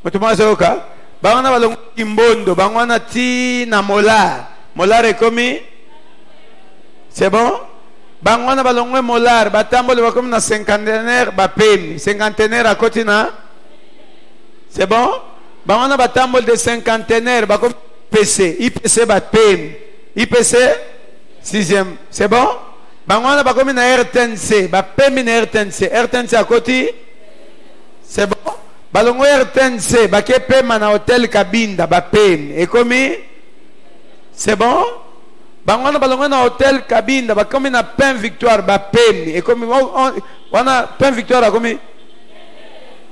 S1: Motuma zoka. Ba wana balongwe Kimbondo, ba wana ti na Molar. Molar est commis. C'est bon? Ba wana balongwe Molar, ba tambole ba comme na cinquantenaire, ba pem. Cinquantenaire à côté na. C'est bon? Bangana batambol de cinquantenaire, bah comme IPC, IPC bat PM, IPC 6e, c'est bon? Bangana bah comme une RTNC, bah PM une RTNC, RTNC à côté, c'est bon? Balongo RTNC, bah qui PM na hôtel Cabinda, bah PM, et comme c'est bon? Bangana balongo na hôtel Cabinda, bah comme une pain victoire, bah PM, et comme on a pain victoire à comme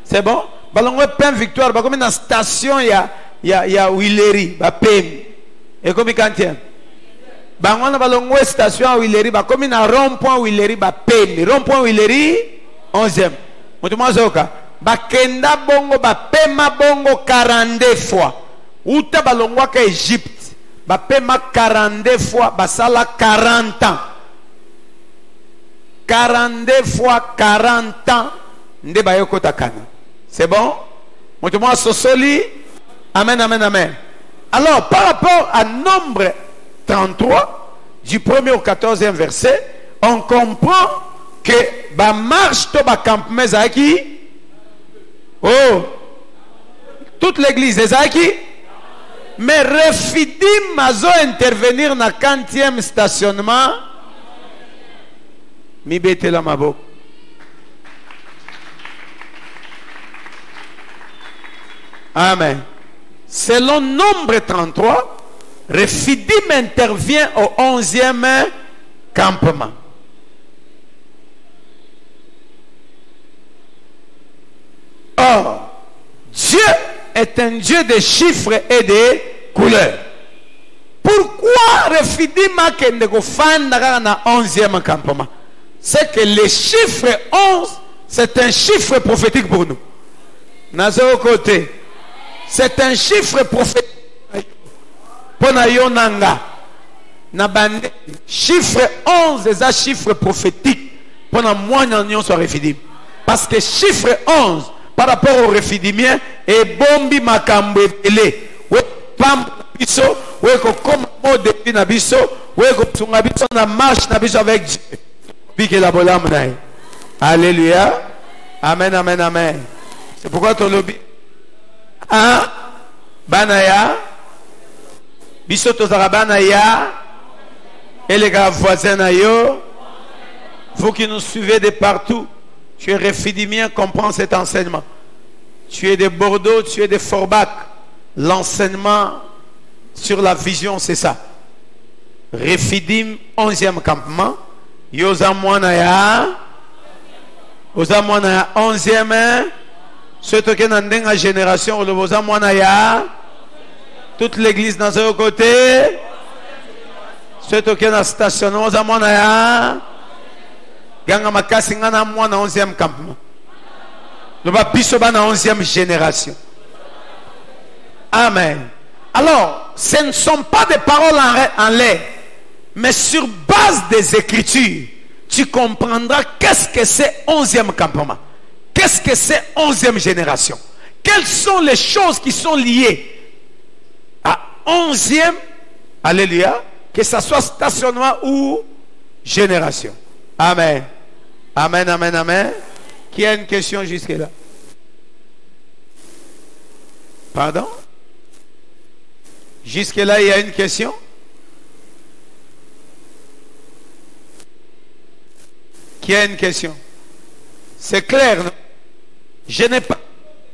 S1: c'est bon? Balongwe pain victoire ba comme na station ya Wileri ba pem et comme quantien bangwana balongwe station ya Wileri ba comme na rond point Wileri ba pem rond point Wileri 11e. Mutumazoka. Bakenda bongo bapema bongo 42 fois. Uta balongwa ka Égypte. Bapema 42 fois basala 40 ans. 42 fois 40 ans. Nde bayoko takana. C'est bon? Mutumwa sosoli. Amen, amen, amen. Alors, par rapport à Nombre 33, du 1er au 14e verset, on comprend que ba marche to ba campement zaki. Oh, toute l'église est zaki. Mais Refidim mazo intervenir na 40e stationnement. Mi bete la mabo. Amen. Selon Nombre 33, Refidim intervient au 11e campement. Or, Dieu est un Dieu de chiffres et de couleurs. Pourquoi Refidim a kende go fanda na 11e campement? C'est que le chiffre 11, c'est un chiffre prophétique pour nous. Nazo côté. C'est un chiffre prophétique. Pona yonanga. Nabande. Chiffre 11 est un chiffre prophétique. Pona moi n'en soit Refidim. Parce que chiffre 11, par rapport au Refidimien, est bombi makambo ele. Ouais, pam biso, ouais, comme mode de nabiso, ouais, comme son habitation na marche nabiso avec Dieu. Pique la bolam naï. Alléluia. Amen, amen, amen. C'est pourquoi ton lobby. Hein? Banaya. Bisoto Zarabanaya. Et les gars voisins nayo. Vous qui nous suivez de partout. Tu es Refidimien, comprends cet enseignement. Tu es de Bordeaux, tu es de Forbach. L'enseignement sur la vision, c'est ça. Refidim, 11e campement. Yosa Mwanaya. Yosa Mwanaya, 11e. Ceux qui ont une génération, le Yosa Mwanaya. Toute l'église dans ce côté. Ceux qui ont un stationnement, Yosa Mwanaya. Ganga makasi ngana mwana 11e campement. Le bapiso ba na 11e génération. Amen. Alors, ce ne sont pas des paroles en l'air, mais sur base des Écritures, tu comprendras qu'est-ce que c'est 11e campement. Qu'est-ce que c'est 11e génération. Quelles sont les choses qui sont liées à 11e, alléluia, que ce soit stationnement ou génération. Amen. Amen, amen, amen. Qui a une question jusque-là? Pardon? Jusque-là, il y a une question? Qui a une question? C'est clair, non? Je n'ai pas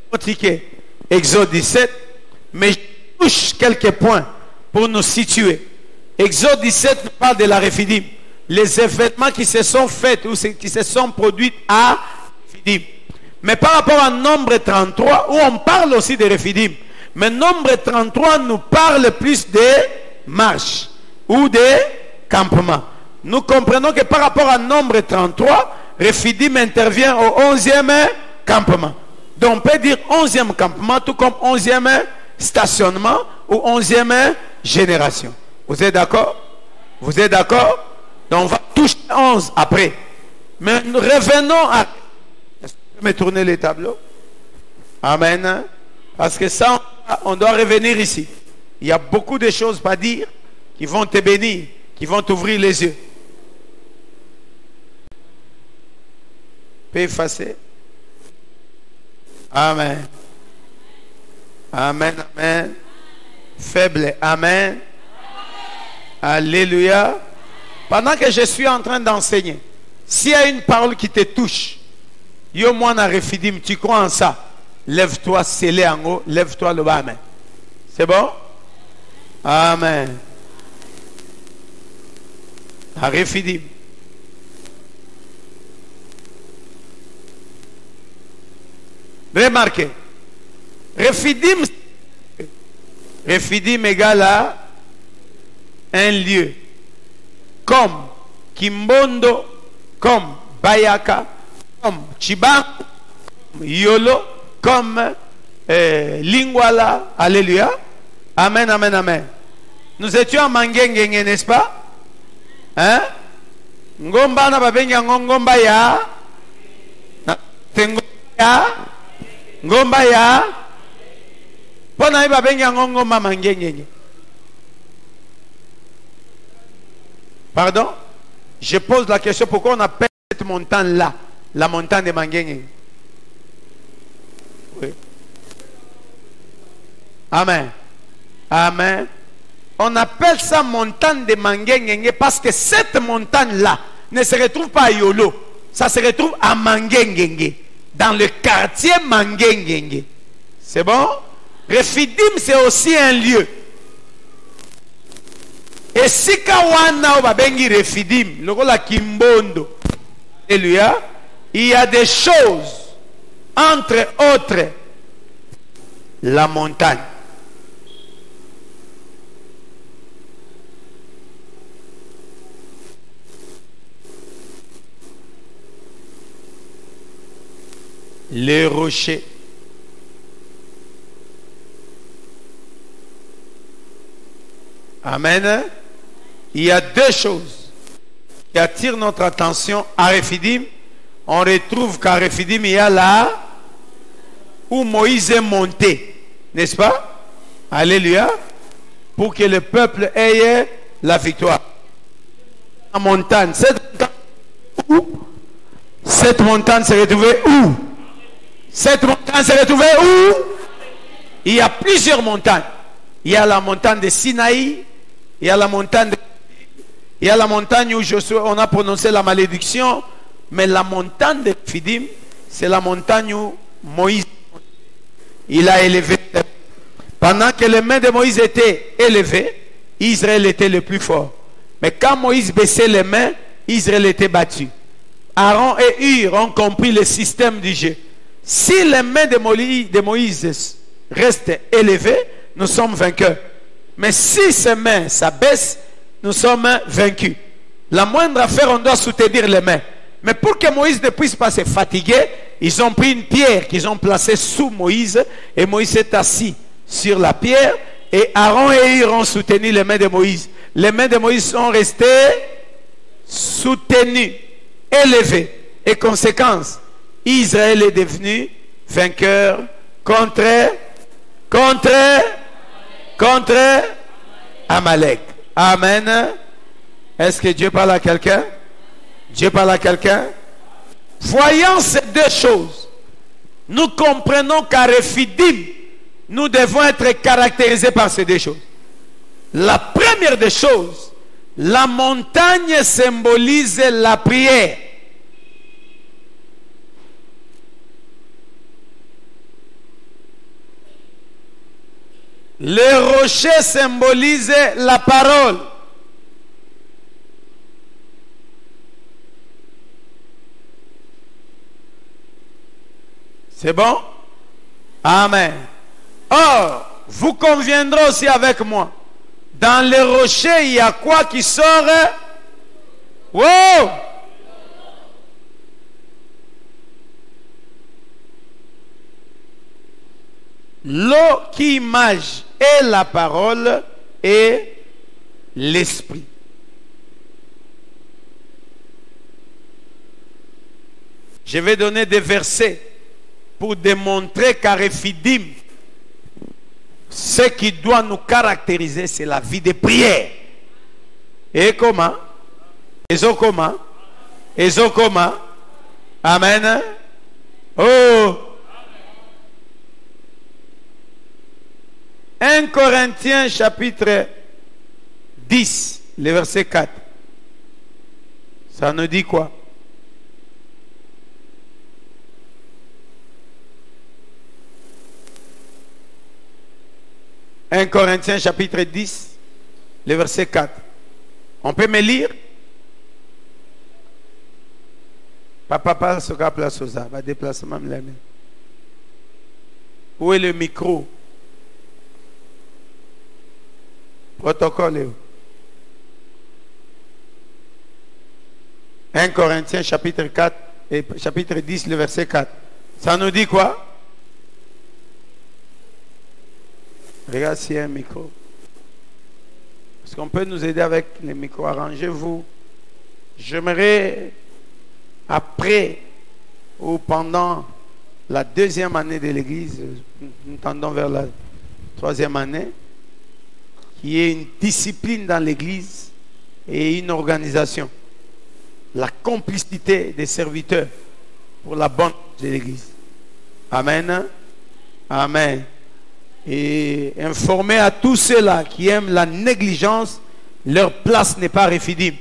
S1: pratiqué Exode 17, mais je touche quelques points pour nous situer. Exode 17 nous parle de la Refidim. Les événements qui se sont faits ou qui se sont produits à Refidim. Mais par rapport à Nombre 33, où on parle aussi de Refidim, mais Nombre 33 nous parle plus de marches ou de campements. Nous comprenons que par rapport à Nombre 33, Refidim intervient au 11e campement. Donc on peut dire 11e campement, tout comme 11e stationnement ou 11e génération. Vous êtes d'accord? Vous êtes d'accord? Donc on va toucher 11 après. Mais nous revenons à... Est-ce que tu peux me tourner les tableaux? Amen. Parce que ça, on doit revenir ici. Il y a beaucoup de choses à dire qui vont te bénir, qui vont t'ouvrir les yeux. Peut effacer. Amen. Amen, amen. Faible, amen. Alléluia. Pendant que je suis en train d'enseigner, s'il y a une parole qui te touche, yo mwana Refidim, tu crois en ça, lève-toi, scellé en haut, lève-toi le bas, amen. C'est bon? Amen. À Refidim. Remarquez, Refidim égale à un lieu. Comme Kimbondo, comme Bayaka, comme Chiba, Yolo, comme Lingwala. Alléluia. Amen, amen, amen. Nous étions à Mangengenge, n'est-ce pas? Hein? Ngomba na babenga ngomba ya. Ngomba ya. Ngomba ya. Pona iba babenga ngomba Mangengenge. Pardon? Je pose la question, pourquoi on appelle cette montagne-là la montagne de Mangengenge? Oui. Amen. Amen. On appelle ça montagne de Mangengenge parce que cette montagne-là ne se retrouve pas à Yolo. Ça se retrouve à Mangengenge, dans le quartier Mangengenge. C'est bon? Refidim, c'est aussi un lieu. Et si Kawana Babengi Refidim, le rôle à Kimbondo, Alléluia, il y a des choses, entre autres, la montagne. Les rochers. Amen. Il y a deux choses qui attirent notre attention à Rephidim. On retrouve qu'à Rephidim, il y a là où Moïse est monté. N'est-ce pas? Alléluia. Pour que le peuple ait la victoire. La montagne. Cette montagne se retrouvait où? Cette montagne se retrouvait où? Il y a plusieurs montagnes. Il y a la montagne de Sinaï. Il y a la montagne de... Il y a la montagne où Josué, on a prononcé la malédiction. Mais la montagne de Fidim, c'est la montagne où Moïse, il a élevé. Pendant que les mains de Moïse étaient élevées, Israël était le plus fort. Mais quand Moïse baissait les mains, Israël était battu. Aaron et Hur ont compris le système du jeu. Si les mains de Moïse restent élevées, nous sommes vainqueurs. Mais si ces mains s'abaissent, nous sommes vaincus. La moindre affaire, on doit soutenir les mains. Mais pour que Moïse ne puisse pas se fatiguer, ils ont pris une pierre qu'ils ont placée sous Moïse. Et Moïse s'est assis sur la pierre. Et Aaron et Hur ont soutenu les mains de Moïse. Les mains de Moïse sont restées soutenues, élevées. Et conséquence, Israël est devenu vainqueur contre Amalek. Amen. Est-ce que Dieu parle à quelqu'un? Dieu parle à quelqu'un? Voyant ces deux choses, nous comprenons qu'à Rephidim, nous devons être caractérisés par ces deux choses. La première des choses, la montagne symbolise la prière. Le rocher symbolise la parole. C'est bon? Amen. Or, vous conviendrez aussi avec moi. Dans les rochers, il y a quoi qui sort? Wow! L'eau qui image est la parole et l'esprit. Je vais donner des versets pour démontrer qu'à Rephidim, ce qui doit nous caractériser, c'est la vie de prière. Et comment? comment? Amen. Oh! 1 Corinthiens chapitre 10, le verset 4. Ça nous dit quoi? « 1 Corinthiens chapitre 10, le verset 4. On peut me lire? Papa, ce gars place aux arbres, va déplacer même la main. Où est le micro? Protocole. 1 Corinthiens chapitre 4, et chapitre 10, le verset 4. Ça nous dit quoi? Regarde s'il y a un micro. Est-ce qu'on peut nous aider avec les micros? Arrangez-vous. J'aimerais, après ou pendant la deuxième année de l'église, nous tendons vers la troisième année, qu'il y ait une discipline dans l'église et une organisation. La complicité des serviteurs pour la bonne de l'église. Amen. Amen. Et informer à tous ceux-là qui aiment la négligence, leur place n'est pas Rephidim.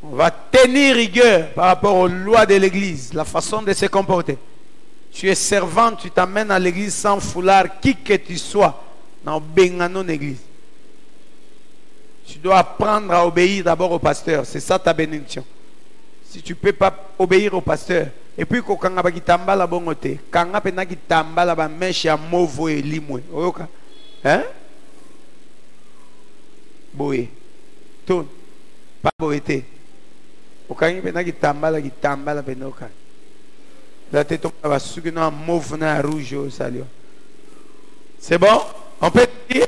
S1: On va tenir rigueur par rapport aux lois de l'église, la façon de se comporter. Tu es servant, tu t'amènes à l'église sans foulard, qui que tu sois, dans Benganon église. Tu dois apprendre à obéir d'abord au pasteur, c'est ça ta bénédiction. Si tu ne peux pas obéir au pasteur, et puis quand on a la bonté, quand on a la mèche à mauvo et limoué, hein? Boé, tourne, pas boété. Quand on a la benoka, la tête va suivre un mauve na rouge au salut. C'est bon? On peut dire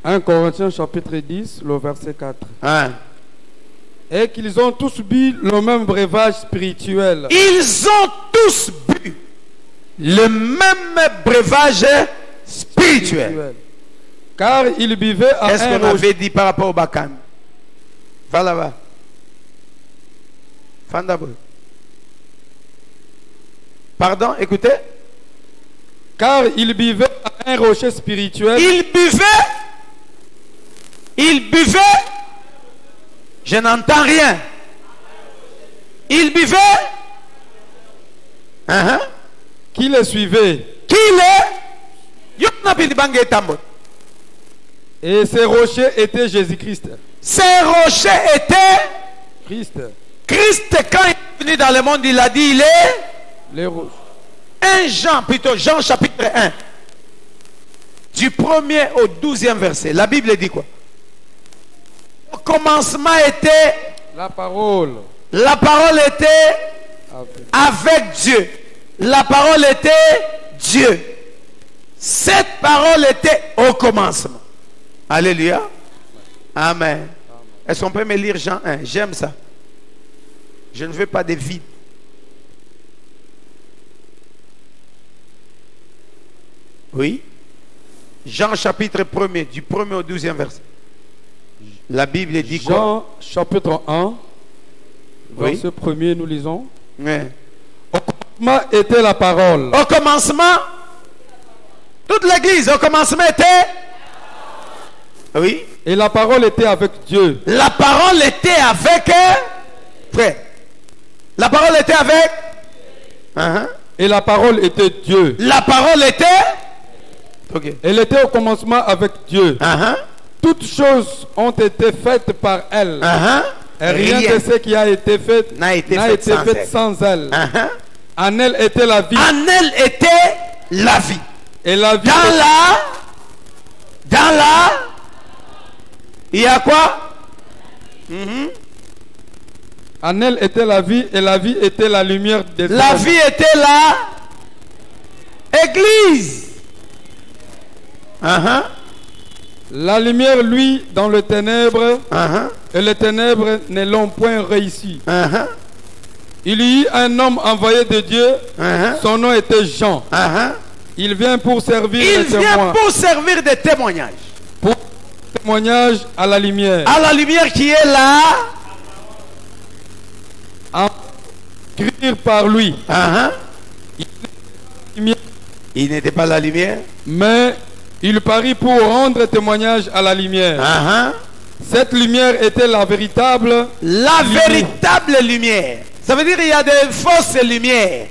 S2: 1 Corinthiens chapitre 10, le verset 4.
S1: Hein?
S2: Et qu'ils ont tous bu le même breuvage spirituel.
S1: Ils ont tous bu le même breuvage spirituel.
S2: Car ils buvaient à
S1: Est-ce qu'on avait dit par rapport au Bakan? Va là-bas. Fandabou. Pardon, écoutez.
S2: Car ils buvaient à un rocher spirituel.
S1: Ils buvaient. Je n'entends rien. Ils buvaient.
S2: Qui les suivait.
S1: Qui les?
S2: Et ces rochers étaient Jésus-Christ.
S1: Ces rochers étaient
S2: Christ.
S1: Christ, quand il est venu dans le monde, il a dit, il est
S2: les rochers.
S1: 1 Jean, plutôt Jean chapitre 1. Du 1er au 12e verset. La Bible dit quoi? Au commencement était
S2: la parole.
S1: La parole était avec Dieu. La parole était Dieu. Cette parole était au commencement. Alléluia. Amen. Est-ce qu'on peut me lire Jean 1? J'aime ça. Je ne veux pas de vide. Oui. Jean chapitre 1er, du 1er au 12e verset. La Bible dit quoi?
S2: Jean chapitre 1, verset
S1: Oui.
S2: 1er, nous lisons.
S1: Oui.
S2: Au commencement était la parole.
S1: Au commencement, toute l'église, au commencement était. Oui.
S2: Et la parole était avec Dieu.
S1: La parole était avec. Frère. La parole était avec.
S2: Et la parole était Dieu.
S1: La parole était. Ok.
S2: Elle était au commencement avec Dieu. Toutes choses ont été faites par elle. Et rien de ce qui a été fait
S1: n'a été
S2: fait sans elle. En elle était la vie.
S1: En elle était la vie.
S2: Et la vie
S1: dans la. Il y a quoi?
S2: En elle était la vie et la vie était la lumière des
S1: La
S2: hommes.
S1: vie était la Église.
S2: La lumière, lui, dans le ténèbre, et les ténèbres ne l'ont point réussi. Il y eut un homme envoyé de Dieu, son nom était Jean. Il vient pour servir
S1: Il
S2: de
S1: vient
S2: témoin.
S1: pour servir de témoignage.
S2: Pour témoignage à la lumière.
S1: À la lumière qui est là.
S2: En écrire par lui.
S1: Il n'était pas la lumière.
S2: Mais il parut pour rendre témoignage à la lumière. Cette lumière était la véritable.
S1: La véritable lumière. Ça veut dire qu'il y a des fausses lumières.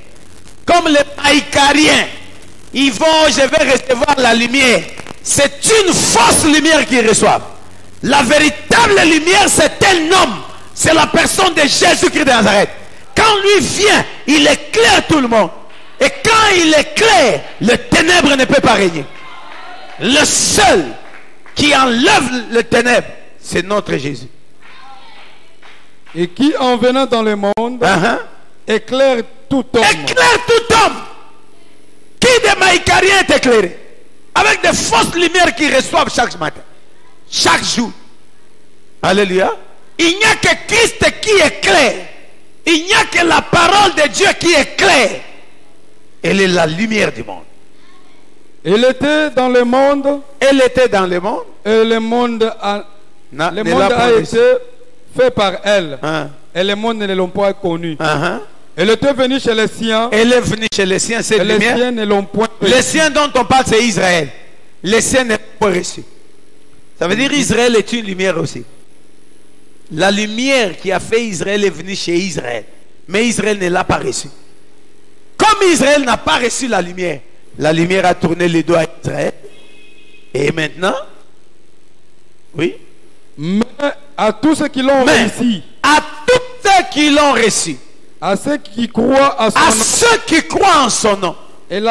S1: Comme les maïcariens. Ils vont, je vais recevoir la lumière. C'est une fausse lumière qu'ils reçoivent. La véritable lumière, c'est un homme. C'est la personne de Jésus-Christ de Nazareth. Quand lui vient, il éclaire tout le monde. Et quand il éclaire, le ténèbre ne peut pas régner. Le seul qui enlève le ténèbre, c'est notre Jésus.
S2: Et qui en venant dans le monde éclaire tout homme.
S1: Éclaire tout homme. Qui des Maïkariens est éclairé? Avec des fausses lumières qu'ils reçoivent chaque matin, chaque jour. Alléluia. Il n'y a que Christ qui éclaire. Il n'y a que la parole de Dieu qui éclaire. Elle est la lumière du monde.
S2: Elle était dans le monde.
S1: Elle était dans le monde.
S2: Et le monde a été fait par elle. Et le monde ne l'ont pas connue. Elle était venue chez les siens.
S1: Elle est venue chez les siens, cette lumière.
S2: Les siens ne l'ont point reçue.
S1: Les siens dont on parle, c'est Israël. Les siens ne l'ont pas reçu. Ça veut dire Israël est une lumière aussi. La lumière qui a fait Israël est venue chez Israël. Mais Israël ne l'a pas reçue. Comme Israël n'a pas reçu la lumière a tourné les doigts à Israël. Et maintenant, oui.
S2: Mais à tous ceux qui l'ont reçu.
S1: À tous ceux qui l'ont reçu.
S2: À ceux qui croient à son nom.
S1: À ceux qui croient en son nom. Elle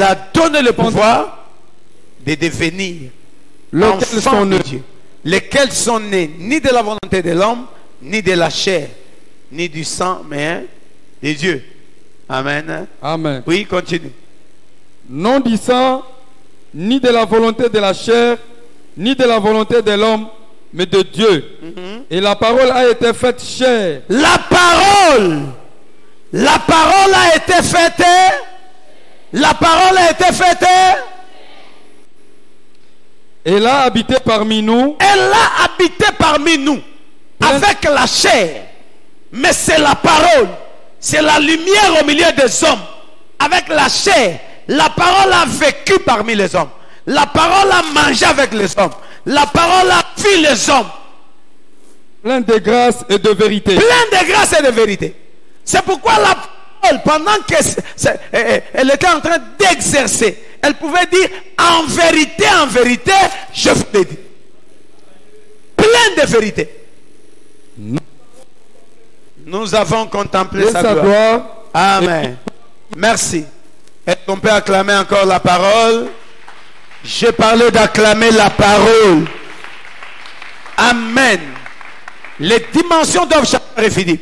S1: a donné le pouvoir de devenir enfants de Dieu. Lesquels sont nés ni de la volonté de l'homme, ni de la chair, ni du sang, mais de Dieu. Amen.
S2: Amen.
S1: Oui, continue.
S2: Non du sang, ni de la volonté de la chair, ni de la volonté de l'homme, mais de Dieu. Et la parole a été faite chair.
S1: La parole a été faite. La parole a été faite.
S2: Elle a habité parmi nous.
S1: Elle a habité parmi nous. Avec la chair. Mais c'est la parole. C'est la lumière au milieu des hommes. Avec la chair. La parole a vécu parmi les hommes. La parole a mangé avec les hommes. La parole a vu les hommes.
S2: Plein de grâce et de vérité.
S1: Plein de grâce et de vérité. C'est pourquoi la parole, pendant qu'elle était en train d'exercer, elle pouvait dire en vérité, je vous l'ai dit. Plein de vérité. Nous avons contemplé sa gloire. Amen. Merci. Est-ce qu'on peut acclamer encore la parole? J'ai parlé d'acclamer la parole. Amen. Les dimensions doivent changer Rephidim.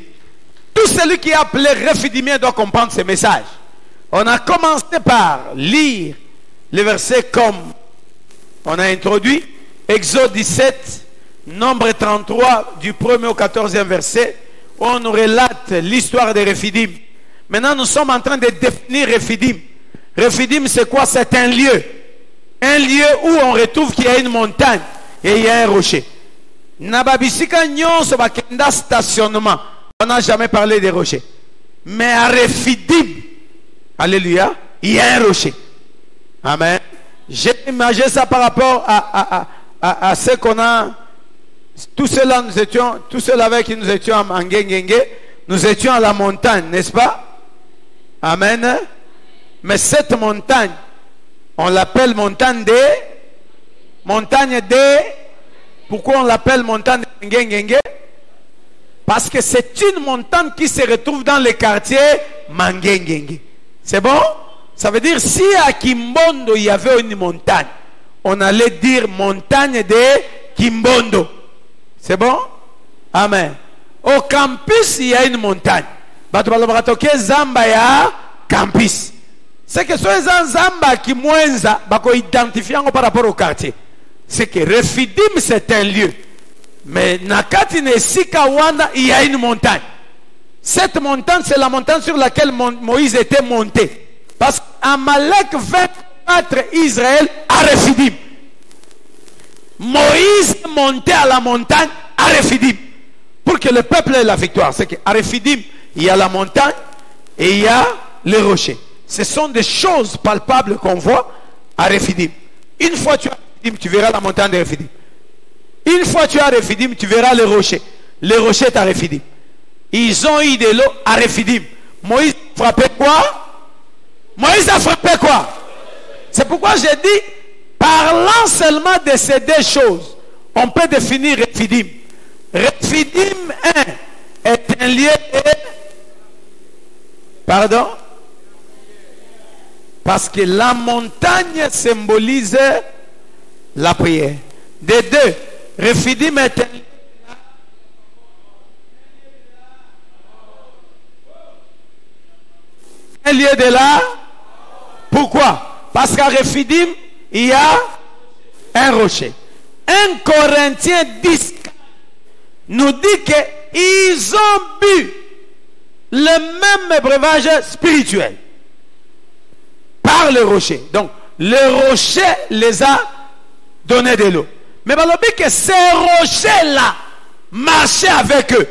S1: Tout celui qui est appelé Rephidimien doit comprendre ces messages. On a commencé par lire les versets comme on a introduit. Exode 17, Nombre 33, du 1er au 14e verset. Où on nous relate l'histoire de Rephidim. Maintenant, nous sommes en train de définir Rephidim. Rephidim, c'est quoi? C'est un lieu. Un lieu où on retrouve qu'il y a une montagne et il y a un rocher. Nababisika nyonso bakenda stationnement. On n'a jamais parlé des rochers. Mais à Rephidim, alléluia, il y a un rocher. Amen. J'ai imaginé ça par rapport à ce qu'on a. Tous ceux-là, tous ceux avec qui nous étions en Ngengenge, nous étions à la montagne, n'est-ce pas? Amen. Mais cette montagne, on l'appelle montagne de. Pourquoi on l'appelle montagne de Ngengenge? Parce que c'est une montagne qui se retrouve dans le quartier Mangengenge. C'est bon? Ça veut dire si à Kimbondo il y avait une montagne, on allait dire montagne de Kimbondo. C'est bon? Amen. Au campus, il y a une montagne. Zamba ya campus. C'est que soit Zamba qui moinza, bako identifiant par rapport au quartier. C'est que Rephidim c'est un lieu. Mais Nakati Nesika Wanda, il y a une montagne. Cette montagne, c'est la montagne sur laquelle Moïse était monté. Parce qu'Amalek vint battre Israël à Rephidim. Moïse montait à la montagne à Rephidim pour que le peuple ait la victoire. C'est qu'à Rephidim, il y a la montagne et il y a les rochers. Ce sont des choses palpables qu'on voit à Rephidim. Une fois tu es à Rephidim, tu verras la montagne de Rephidim. Une fois tu es à Rephidim, tu verras les rochers. Les rochers à Rephidim. Ils ont eu de l'eau à Rephidim. Moïse a frappé quoi? Moïse a frappé quoi? C'est pourquoi j'ai dit, parlant seulement de ces deux choses, on peut définir Rephidim. Rephidim 1 est un lieu de... Pardon? Parce que la montagne symbolise la prière. De deux, Rephidim est un lieu Un lieu de là. Pourquoi? Parce qu'à Rephidim, il y a un rocher. 1 Corinthiens 10 nous dit qu'ils ont bu le même breuvage spirituel par le rocher. Donc, le rocher les a donné de l'eau. Mais balobi que ces rochers-là marchaient avec eux.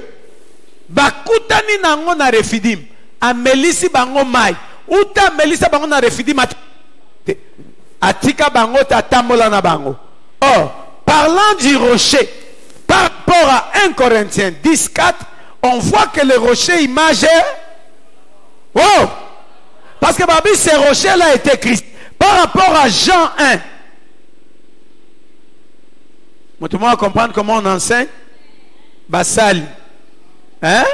S1: Bakutani nango na Rephidim, amelisi bango mai. Uta melisa bango na Rephidim atika bango tatambola na bango. Or, parlant du rocher, par rapport à 1 Corinthiens 10, 4, on voit que le rocher image est... Oh! Parce que Babi, ces rochers-là étaient Christ. Par rapport à Jean 1. Tout le monde va comprendre comment on enseigne? Basali. Hein?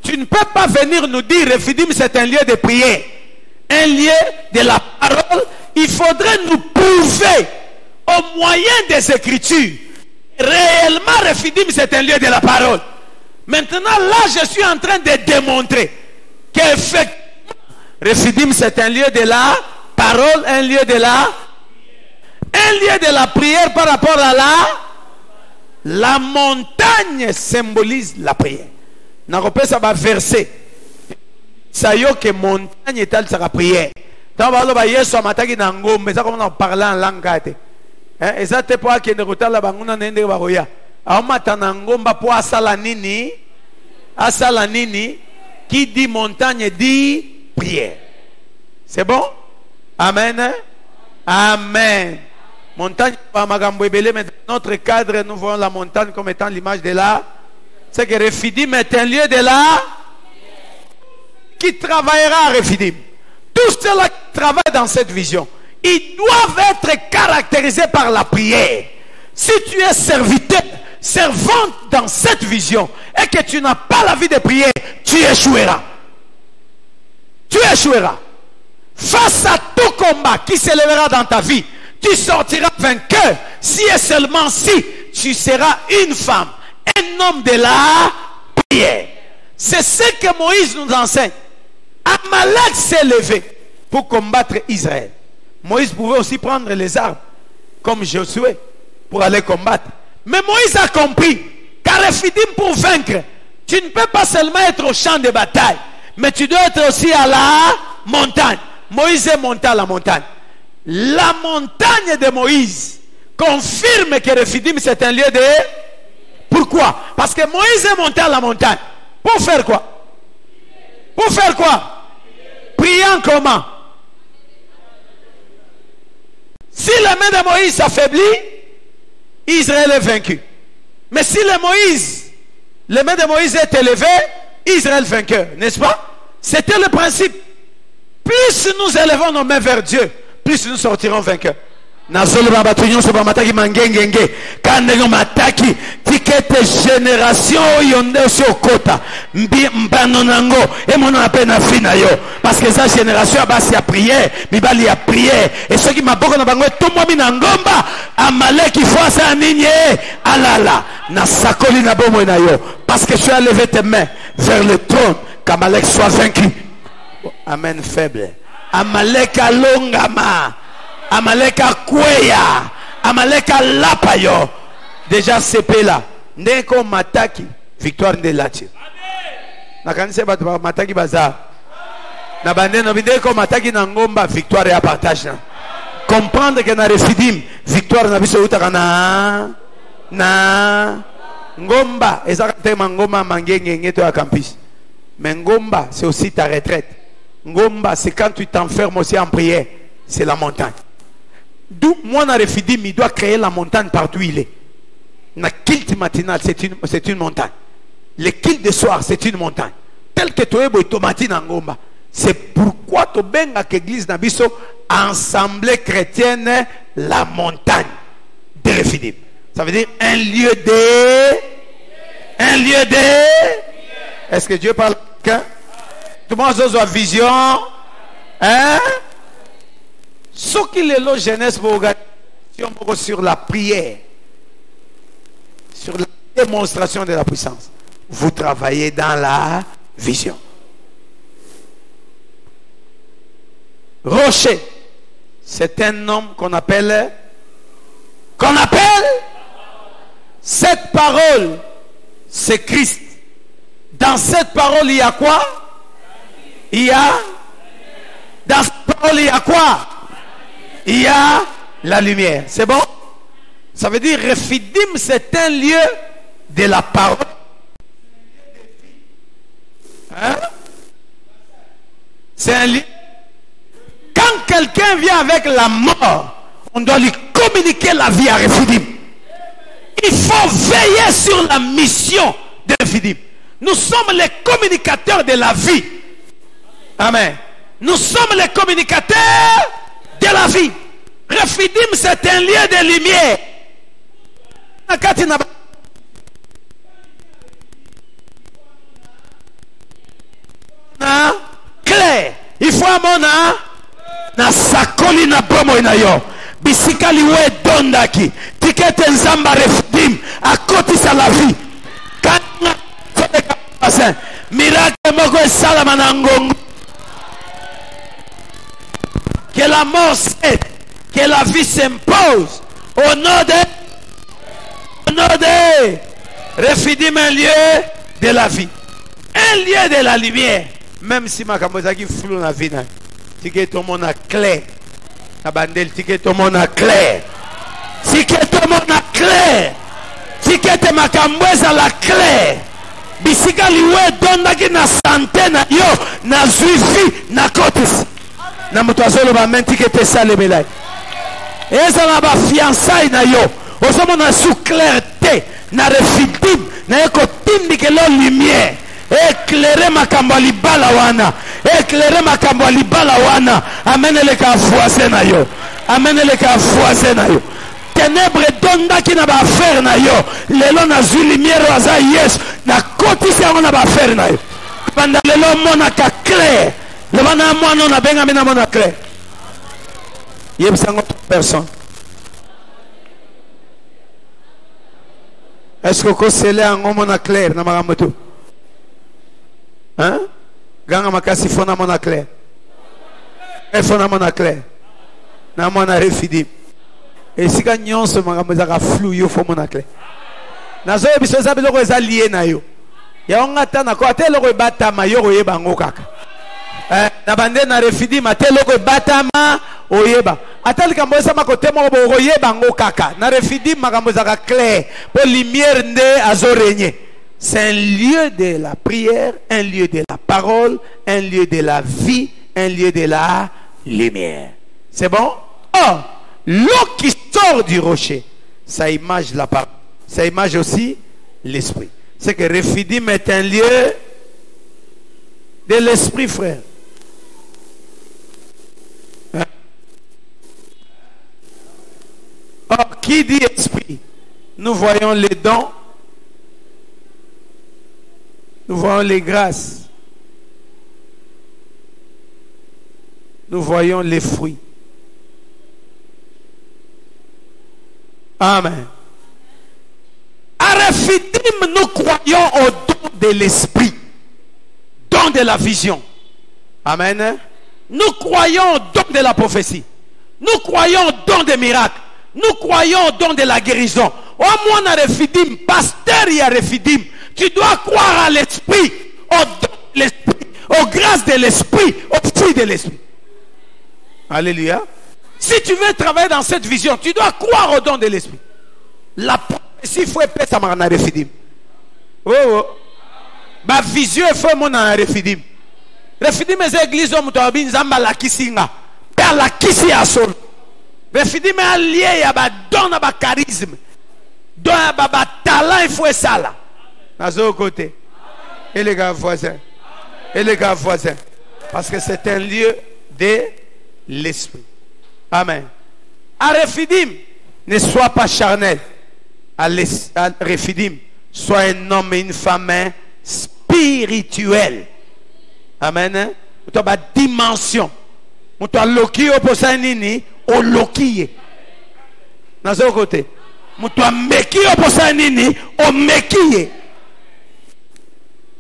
S1: Tu ne peux pas venir nous dire Rephidim c'est un lieu de prière. Un lieu de la parole. Il faudrait nous prouver au moyen des Écritures. Réellement, Rephidim, c'est un lieu de la parole. Maintenant, là, je suis en train de démontrer qu'effectivement, Rephidim, c'est un lieu de la parole, un lieu de la prière par rapport à la montagne symbolise la prière. Ça va verser. Ça y est que montagne est la prière. Dans le bas, Yesu amataki na ngombe, mais ça comme on parle en langue. Et ça te pas que ne rotala banguna nende baroya. Aumata na ngomba po asala nini qui dit montagne dit prière. C'est bon? Amen. Amen. Montagne pas magambo ebele, mais dans notre cadre nous voyons la montagne comme étant l'image de la. C'est que Rephidim est un lieu de la qui travaillera à Rephidim. Tous ceux-là qui travaillent dans cette vision, ils doivent être caractérisés par la prière. Si tu es serviteur, servante dans cette vision, et que tu n'as pas la vie de prière, tu échoueras. Tu échoueras. Face à tout combat qui s'élèvera dans ta vie, tu sortiras vainqueur si et seulement si tu seras une femme, un homme de la prière. C'est ce que Moïse nous enseigne. Amalek s'est levé pour combattre Israël. Moïse pouvait aussi prendre les armes, comme Josué, pour aller combattre. Mais Moïse a compris qu'à Rephidim, pour vaincre, tu ne peux pas seulement être au champ de bataille, mais tu dois être aussi à la montagne. Moïse est monté à la montagne. La montagne de Moïse confirme que Rephidim c'est un lieu de... Pourquoi? Parce que Moïse est monté à la montagne. Pour faire quoi? Pour faire quoi? Priant comment? Si la main de Moïse s'affaiblit, Israël est vaincu. Mais si la main de Moïse est élevée, Israël vainqueur. N'est-ce pas? C'était le principe. Plus nous élevons nos mains vers Dieu, plus nous sortirons vainqueurs. Tikete génération yonde kota mbano nango et mon appel na fina yo parce que sa génération basi a prière mibali a prière et ceux qui m'a boko na bango tout moi na ngomba amaleki fois ça nini alala na sakoli na bomo na yo parce que tu as levé tes mains vers le trône qu'Amalek soit vaincu. Amen. Faible Amalek alongama Amalek akweya Amalek alapayo. Déjà CP là ndeko mataki victoire de lati na kanise bato ba mataki baza na bande no ndeko mataki na ngomba victoire ya partage na comprendre que na Rephidim victoire na biso utaka na ngomba ezaka tema ngomba mangenge ngeto ya campus mais ngomba c'est aussi ta retraite. Ngomba c'est quand tu t'enfermes aussi en prière, c'est la montagne. D'où moi na Rephidim il doit créer la montagne partout où il est. La kilt matinale, c'est une montagne. Le kilt de soir, c'est une montagne. Tel que tu es automati ngomba. C'est pourquoi tu benga l'église nabiso assemblée chrétienne la montagne de Rephidim. Ça veut dire un lieu de. Est-ce que Dieu parle à quelqu'un? Tout le monde a vision. Hein? Ce qui est la jeunesse pour organisation sur la prière. Sur la démonstration de la puissance. Vous travaillez dans la vision. rocher. C'est un homme qu'on appelle cette parole, c'est Christ. Dans cette parole, il y a quoi? Dans cette parole, il y a quoi? Il y a la lumière. C'est bon? Ça veut dire, Rephidim, c'est un lieu de la parole. Hein? C'est un lieu. Quand quelqu'un vient avec la mort, on doit lui communiquer la vie à Rephidim. Il faut veiller sur la mission de Rephidim. Nous sommes les communicateurs de la vie. Amen. Nous sommes les communicateurs de la vie. Rephidim, c'est un lieu de lumière. Clair. Il faut un na sakoli na bomo na yo. Bisikali we dondaki. Tikete nzamba Rephidim. À côté de la vie. Miracle moko salama na ngongo. Que la mort cède, que la vie s'impose au nom de Rephidim, un lieu de la vie, un lieu de la lumière. Même si ma camozaki flou na vie, ticket tout le monde a clair, la bandelle ticket tout le monde a clair, ticket tout le monde a clair, ticket ma camboise à la clair. Bisika liwe dondaki na santé na yo na zuivi na kotis na mutazolo ba mentikete sale belai eza na ba fiançailles na yo osomo na sous clarté na Rephidim na eko tindike lo lumière éclairer makambo libala wana éclairer makambo libala wana amenele ka voisin na yo amenele ka voisin na yo ténèbres donda qui n'a pas affaire na yo lelo na zu lumière aza yes na koti si on n'a pas affaire na yo pendant lelo mona ka clair le bana moi non na benga mena mona clair yeb sango personne est-ce que ko sele en mona clair na magamoto hein ganga makasi fona mona clair e fona mona clair na mona Rephidim. Et si quand se makambo za flou yo fo mona clair nazo ebiso za biloko eza lié na yo ya ngata na ko ateloko batama yo oyeba ngo kaka na bande na Rephidim ateloko batama oyeba atali kambo esa makote mo bo oyeba ngo kaka na Rephidim makambo za clair pour lumière nde azo régner. C'est un lieu de la prière, un lieu de la parole, un lieu de la vie, un lieu de la lumière. C'est bon? Oh, l'eau qui sort du rocher, ça image la parole, ça image aussi l'esprit. C'est que Rephidim est un lieu de l'esprit, frère. Or, qui dit esprit? Nous voyons les dons, nous voyons les grâces, nous voyons les fruits. Amen. À Rephidim, nous croyons au don de l'esprit, don de la vision. Amen. Nous croyons au don de la prophétie. Nous croyons au don des miracles. Nous croyons au don de la guérison. Au moins à Rephidim, pasteur et à Rephidim, tu dois croire à l'esprit, au don de l'esprit, aux grâces de l'esprit, aux fruits de l'esprit. Alléluia. Si tu veux travailler dans cette vision, tu dois croire au don de l'esprit. La prophétie, il faut épais à marana Rephidim. Oh oh. Ma vision est fait mon à Rephidim. Rephidim est l'église où tu as bin zamba la kisinga. Per la kisi à sol. Rephidim est allié à ba don à ba charisme. Don à ba talent, il faut ça là. À ce côté. Et les gars voisins. Et les gars voisins. Parce que c'est un lieu de l'esprit. Amen. À Rephidim, ne sois pas charnel. À Rephidim, sois un homme et une femme spirituelle. Amen. Tu as une dimension. Tu as loki au posanini, au loki. Dans ce côté. Tu as meki au posanini, au meki.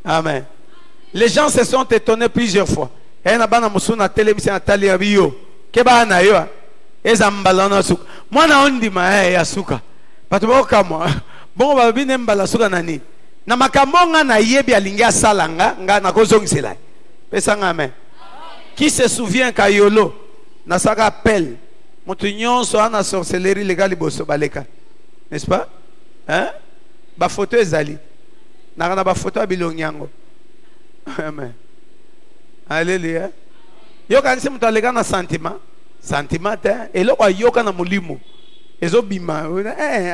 S1: Amen. Les gens se sont étonnés plusieurs fois. na bana musuna televisi na tali abiyo ke bana yo eza mbala na suka mwana ondima ya suka bato bokamwa bongo babine mbala suka nani na makamonga na yebi alingi asalanga nga na kozongisela pesa nga amen. Qui se souvient ka yolo na saka appel mutu nyonso ana sorcellerie legali boso baleka, n'est-ce pas? Hein? Ba photo ezali na ba photo abilonyango. Amen. Alléluia. Yo kanisi mutu alega na sentiment te eloko ayoka na mulimo ezobima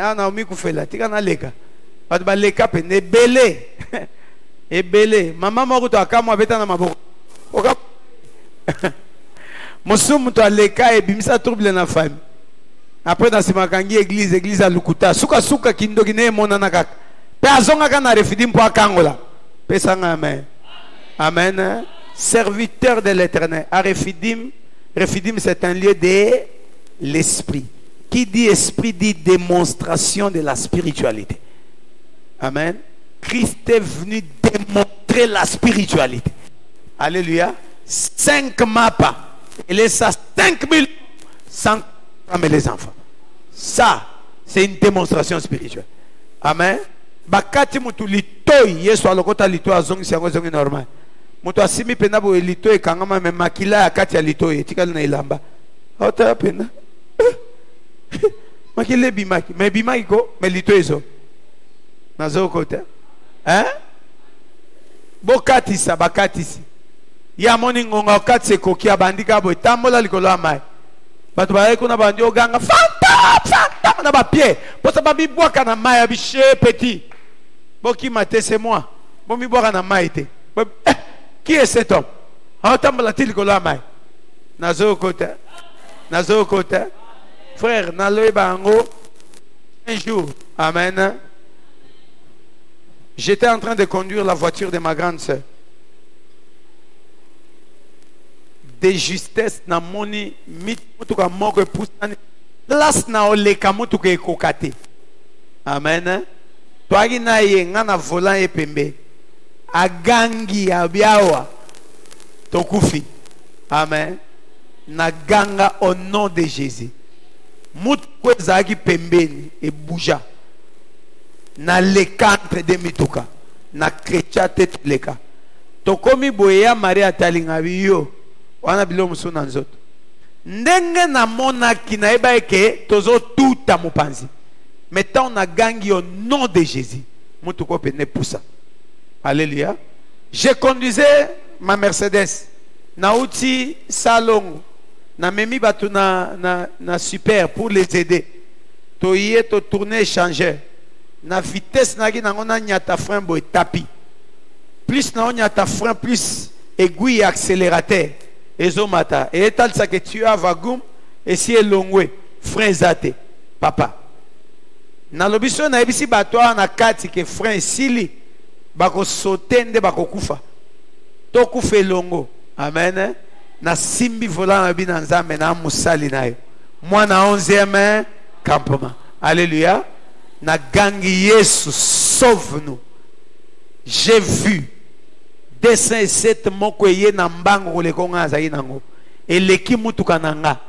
S1: ana omi kufela tika na leka bato baleka pe nebele ebele mama moko to akamwa beta na maboko oka mosumu to aleka ebimisa trouble na famille après na simakangi église à lukuta suka kindoki ne monana kaka pe azonga kana refidi mpo akangola pesa nga amen. Amen. Serviteur de l'Éternel. À Refidim, c'est un lieu de l'esprit. Qui dit esprit dit démonstration de la spiritualité. Amen. Christ est venu démontrer la spiritualité. Alléluia. 5 mapas. Il est ça 5000 sans femmes et les enfants. Ça, c'est une démonstration spirituelle. Amen. Bakati mutu litoi yesu alokota litoi azongi siango zongi normal. Mutu asimi pena bo litoi kangama me makila akati ya litoi tikali na ilamba. Ota pena. Makile bimaki, me bimaki ko me litoi zo. Nazo kota. Hein? Bokati sa bakati si. Ya moni ngonga okati se koki abandika bo tambola likolo amai. Batu ba kuna bandi oganga fanta na ba pied. Posa ba bi boaka na mai abiche petit. Boki mate c'est moi. Bon mi boaka na mai te. Qui est cet homme? Entambola ti likolo amai. Nazo kota. Nazo kota. Frère, naloe bango un jour. Amen. J'étais en train de conduire la voiture de ma grande sœur. De justesse na moni mutuka moko pusani las na oleka mutuka ekokate. Amen. Toagi na ye ngana volant e pembe agangi abiawa tokufi. Amen. Na ganga au nom de Jésus. Mutuka zagi pembeni e bouja na leka entre de mituka na krecha tete leka tokomi boya Maria talinga biyo wana bilo musuna nzoto ndenge na mona kina eba eke tozo tuta mupanzi mettons na gangi au nom de Jésus mutuko pene poussa. Alléluia. Je conduisais ma Mercedes na uti salon na memi batu na super pour les aider to yé to tourner changer na vitesse na gina ngona nyata frein boy tapi plus na nyata frein plus aiguille accélérateur ezomata et tal ça que tu as vagum et si elongwe frein zate papa na lobiso na ebisi bato na kati ke frein sili bako sotende bako kufa to kufa elongo. Amen. Na simbi volant na bina nzambe na musali nayo mwana 11e campement. Alléluia. Na gangi Yesu sauve-nous. J'ai vu dessin et sept moko ye na mbango le konga za inango eleki mutuka nanga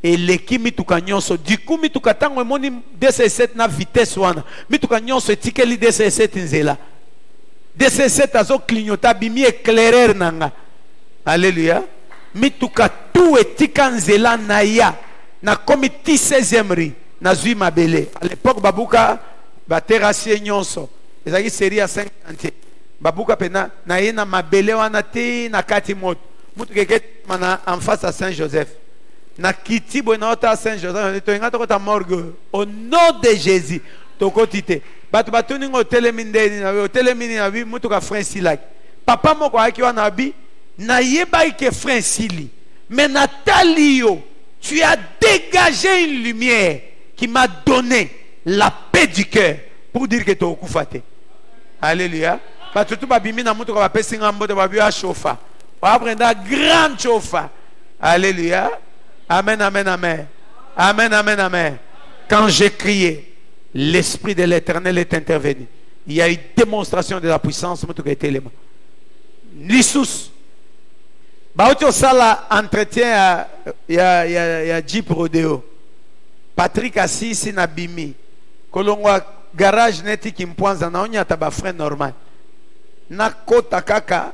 S1: eleki mituka nyonso du coup mituka tango moni dessin et sept na vitesse wana mituka nyonso etikeli dessin et sept nzela dessin et sept azo clignota bimi éclairer nanga. Alléluia. Mituka tout etika nzela na ya na komiti 16e rue na zui mabele. À l'époque babuka ba terrassier nyonso ezaki série à 50 babuka pena na yena mabele wana te na kati moto mutu keke mana en face à Saint-Joseph na kiti bona ota Saint-Joseph to ngata kota morgue au nom de Jésus to kotite batu batuni ngo teleminde na telemini na bi mutu ka frère silaki papa moko aki wana bi na yeba ke frère sili mais Natalio tu as dégagé une lumière qui m'a donné la paix du cœur pour dire que tu es au koufate. Alléluia. Parce que tout le monde a dit que tu es un chauffeur. Tu vas prendre un grand chauffeur. Alléluia. Amen, amen, amen. Amen, amen, amen. Quand j'ai crié, l'Esprit de l'Éternel est intervenu. Il y a une démonstration de la puissance. L'Issus. Baoto sala entretien ya Jeep Rodeo. Patrick Assis na bimi. Kolongwa garage neti kimpwanza na onya taba frein normal. Na kota kaka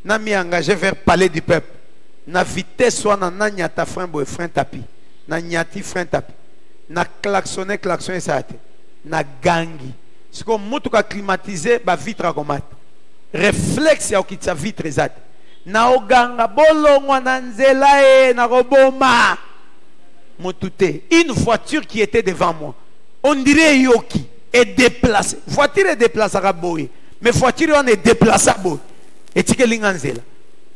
S1: na mi engagé vers palais du peuple. Na vitesse wana na nyata frein boy frein tapis. Na nyati frein tapis. Na klaxonné ça te. Na gangi. Siko mutuka climatisé ba vitre komata. Réflexe ya okitsa vitre ezate. Na oganga bolongwa na nzela na roboma. Motute. Une voiture qui était devant moi. On dirait Yoki est déplacée. Voiture est déplacée à boy. Mais voiture on est déplacée à boy. Et tike linganzela.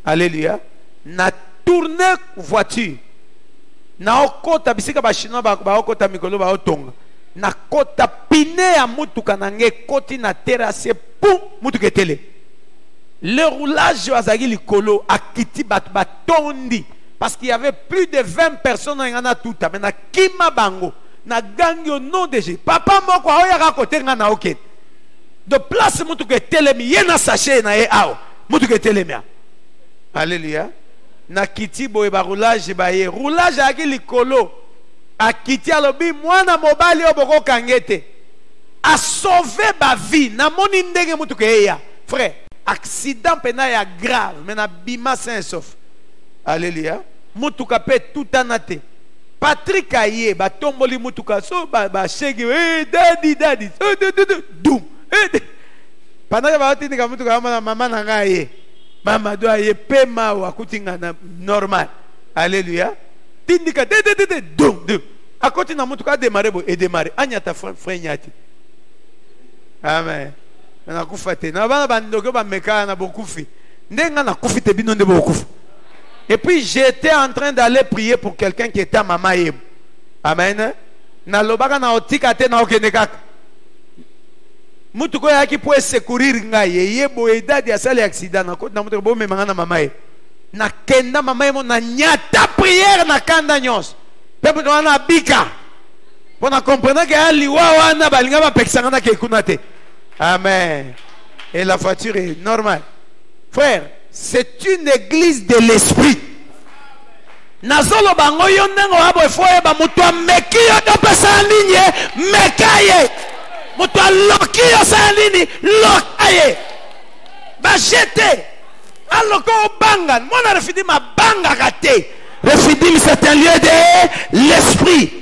S1: Alléluia. Na tourné voiture. Na okota bisika ba chinois ba okota mikolo ba otonga. Na kota pine ya mutuka nange koti na terrasse pou mutuka tele. Le roulage azagi likolo akiti bat batondi parce qu'il y avait plus de 20 personnes en a tout mais na kima bango na gangi au nom de Jésus. Papa moko oya ka kote ngana oket. De place mutuka telemi yena sachet na e ao mutuka telemi. Alléluia. Na kiti boye ba roulage ba ye roulage agi likolo akiti alobi mwana mobali oboko kangete a sauvé ba vie na moni ndenge mutuka eya frère accident pena ya grave mais na bima sain sauf. Alléluia. Mutuka pe tout anate Patrick aye ba tomboli mutuka so ba shege daddy dum pendant que ba tindika mutuka mama na ngaye mama do aye pema wa kutinga na normal. Alléluia. Tindika dum à côté na mutuka démarrer bo et démarrer anya ta frère nyati. Amen. Na kufate na bana bandoko ba meka na bokufi ndenga na kufite bino nde bokufi. Et puis j'étais en train d'aller prier pour quelqu'un qui était à mama yem. Amen. Na lobaka na otika te na okeneka mutuko yaki pour secourir ngai ye bo edadi ya sali accident na ko na mutuko bo memanga na mama ye na kenda mama ye na nyata prière na kanda nyos pepe to na bika pour na comprendre que ali wa wana balinga ba pekisanga na ke kunate. Amen. Et la voiture est normale. Frère, c'est une église de l'esprit. Nazolo bango yondengo abo efoye ba mutu ameki yo dopesa ninye mekaye. Mutu aloki yo sa nini lokaye. Ba jete. Aloko banga. Mona refidim a banga kate. Refidim c'est un lieu de l'esprit.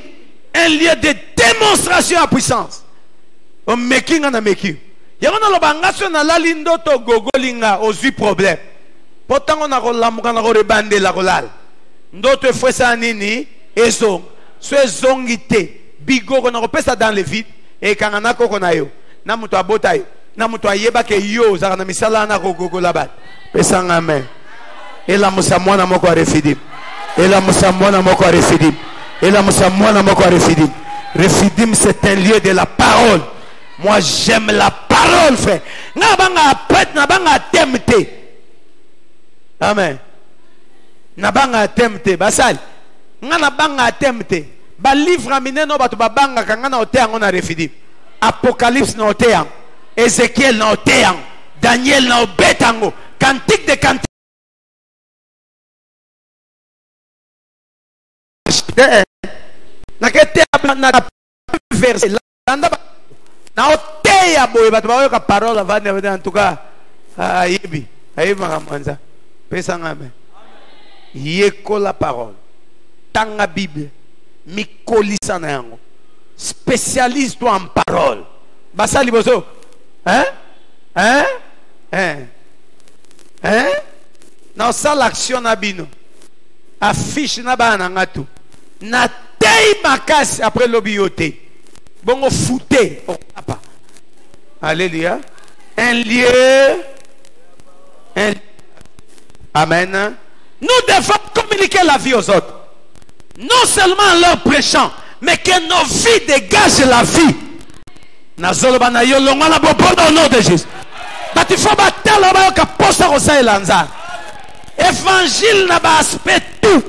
S1: Un lieu de démonstration à puissance. O meki nga na meki. Yagona lo bangaso na la lindo to gogolinga ozui problème. Potango na kolamuka na korebande la kolal. Ndoto efwesa nini ezong. So ezongite bigogo na kopesa dans le vide et kangana koko na yo. Na muto abota yo. Na muto ayeba ke yo zaka na misala na gogogo labat. Pesa amen. Ela musamwana moko refidim. Ela musamwana moko refidim. Ela musamwana moko refidim. Refidim c'est un lieu de la parole. Moi j'aime la parole, frère. Nabanga pet, nabanga temte. Amen. Nabanga temte. Basal. Nabanga temte. Ba livre amine no batu babanga kangana oteang na refidi. Apocalypse na oteang. Ézéchiel na oteang. Daniel na obetango. Cantique de cantique. Na kete na verset. Na oteya boye bato ba yoka parole avane en tout cas ayebi manza pesa ngame yeko la parole tanga bible mikolisa na yango spécialiste en parole basali bozo na ça l'action na bino affiche na bana ngatu na tei makasi après lobiote bongo fouté au papa. Alléluia. Un lieu. Amen. Nous devons communiquer la vie aux autres. Non seulement en leur prêchant, mais que nos vies dégagent la vie. Nazolo banayo longa la bobo au nom de Jésus. Bati faut battre la ba ka posta ko sa elanza. Évangile na ba aspect tout.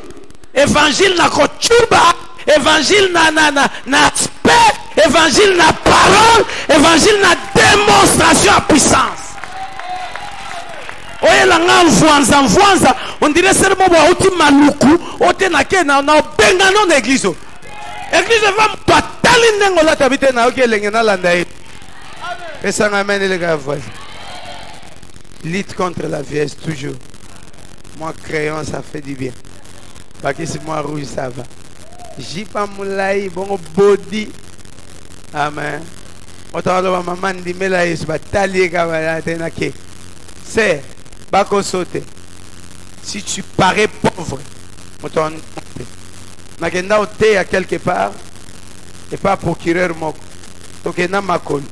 S1: Évangile na ko chuba. Évangile na aspect. Évangile na parole. Évangile na démonstration à puissance. Oye la nga mvuanza. On dirait seulement wa oti maluku. Ote na ke na benga non église. Église va m'patali ndengo la tabite na oke lengena landa e. Et ça m'amène les gars voisins. Lutte contre la vieillesse toujours. Moi crayon ça fait du bien. Parce que c'est moi rouge ça va. Jipa moulai bon body. Amen. Otalo maman di mela yesu batali kabala tena ke. C'est bako sauter. Si tu parais pauvre, on t'en Nakenda ote à quelque part et pas procureur moko. Tokena makol.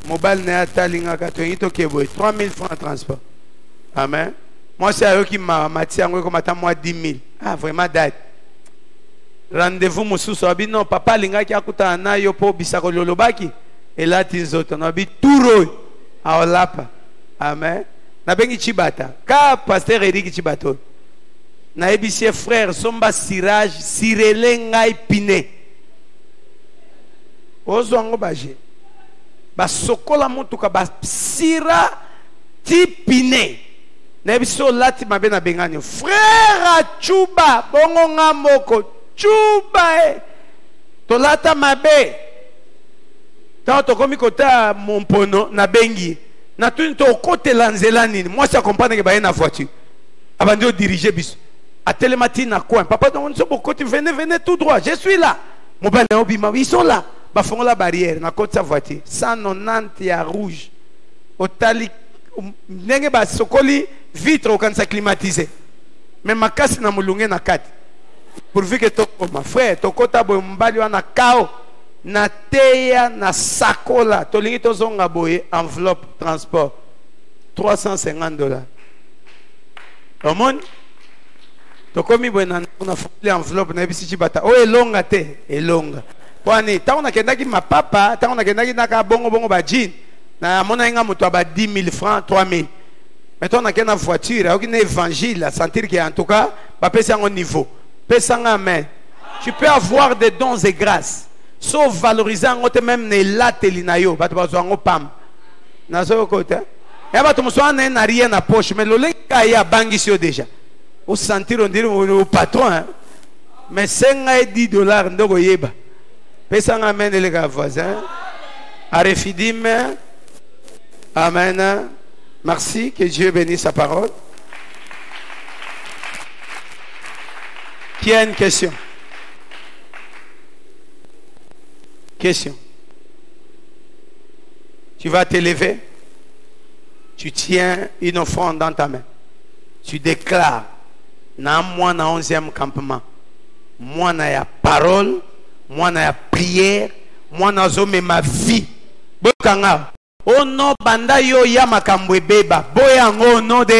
S1: Mobile ne atalinga kato to keboy 3000 francs de transport. Amen. Moi c'est eux qui m'a mati yango comme attend moi 10 000. Ah vraiment date. Rendez-vous mususu abi non papa linga ki akuta na yo po bisako lolobaki et là tinzoto na bi turo a olapa. Amen. Na bengi chibata. Ka pasteur Eric chibato. Na ebisi frère somba sirage sirele ngai pine. Ozwango baje. Ba sokola mutuka ba sira ti pine. Na ebisi lati mabe na benganyo. Frère chuba bongo ngamoko chuba tolata mabe. Tant tokomi kota mompono na bengi. Na tout to côté lanzela nini. Moi ça comprendre que ba na voiture. Abandi o diriger biso. À télématine à coin. Papa on se côté venez tout droit. Je suis là. Mon ben ils sont là. Ba font la barrière na côté sa voiture. 190 ya rouge. Au tali ndenge ba sokoli vitre au kan sa climatiser. Mais ma casse na mulunge na kati. Pourvu que to ma frère to kota bo mbali wana kao. Na teya na sakola tolingi tozonga boye enveloppe transport $350. Au monde tokomi boye na fuli enveloppe na bisi chibata o elonga te elonga kwani ta ona kendaki mapapa ta ona kendaki naka bongo ba jean na mona nga moto ba 10 000 francs 3 000 mais on a qu'une voiture aucun évangile à sentir que en tout cas ba pesa un niveau pesa amen. Tu peux avoir des dons et grâces sauf valorisant même ne latelinayo ba to bazwango pam na so côté ya ba to mso na rien na poche mais le lenga ya bangisio déjà au sentir on dirait au patron hein? Mais $10 ndoko yeba pesa amen les gars voisins arefidim amen. Merci, que Dieu bénisse sa parole. Qui a une question? Question. Tu vas te lever. Tu tiens une offrande dans ta main. Tu déclares. Na moi na 11e campement. Moi na ya parole. Moi na ya prière. Moi na zome ma vie. Bokanga. Oh non, banda yo ya makambo beba. Boyango no de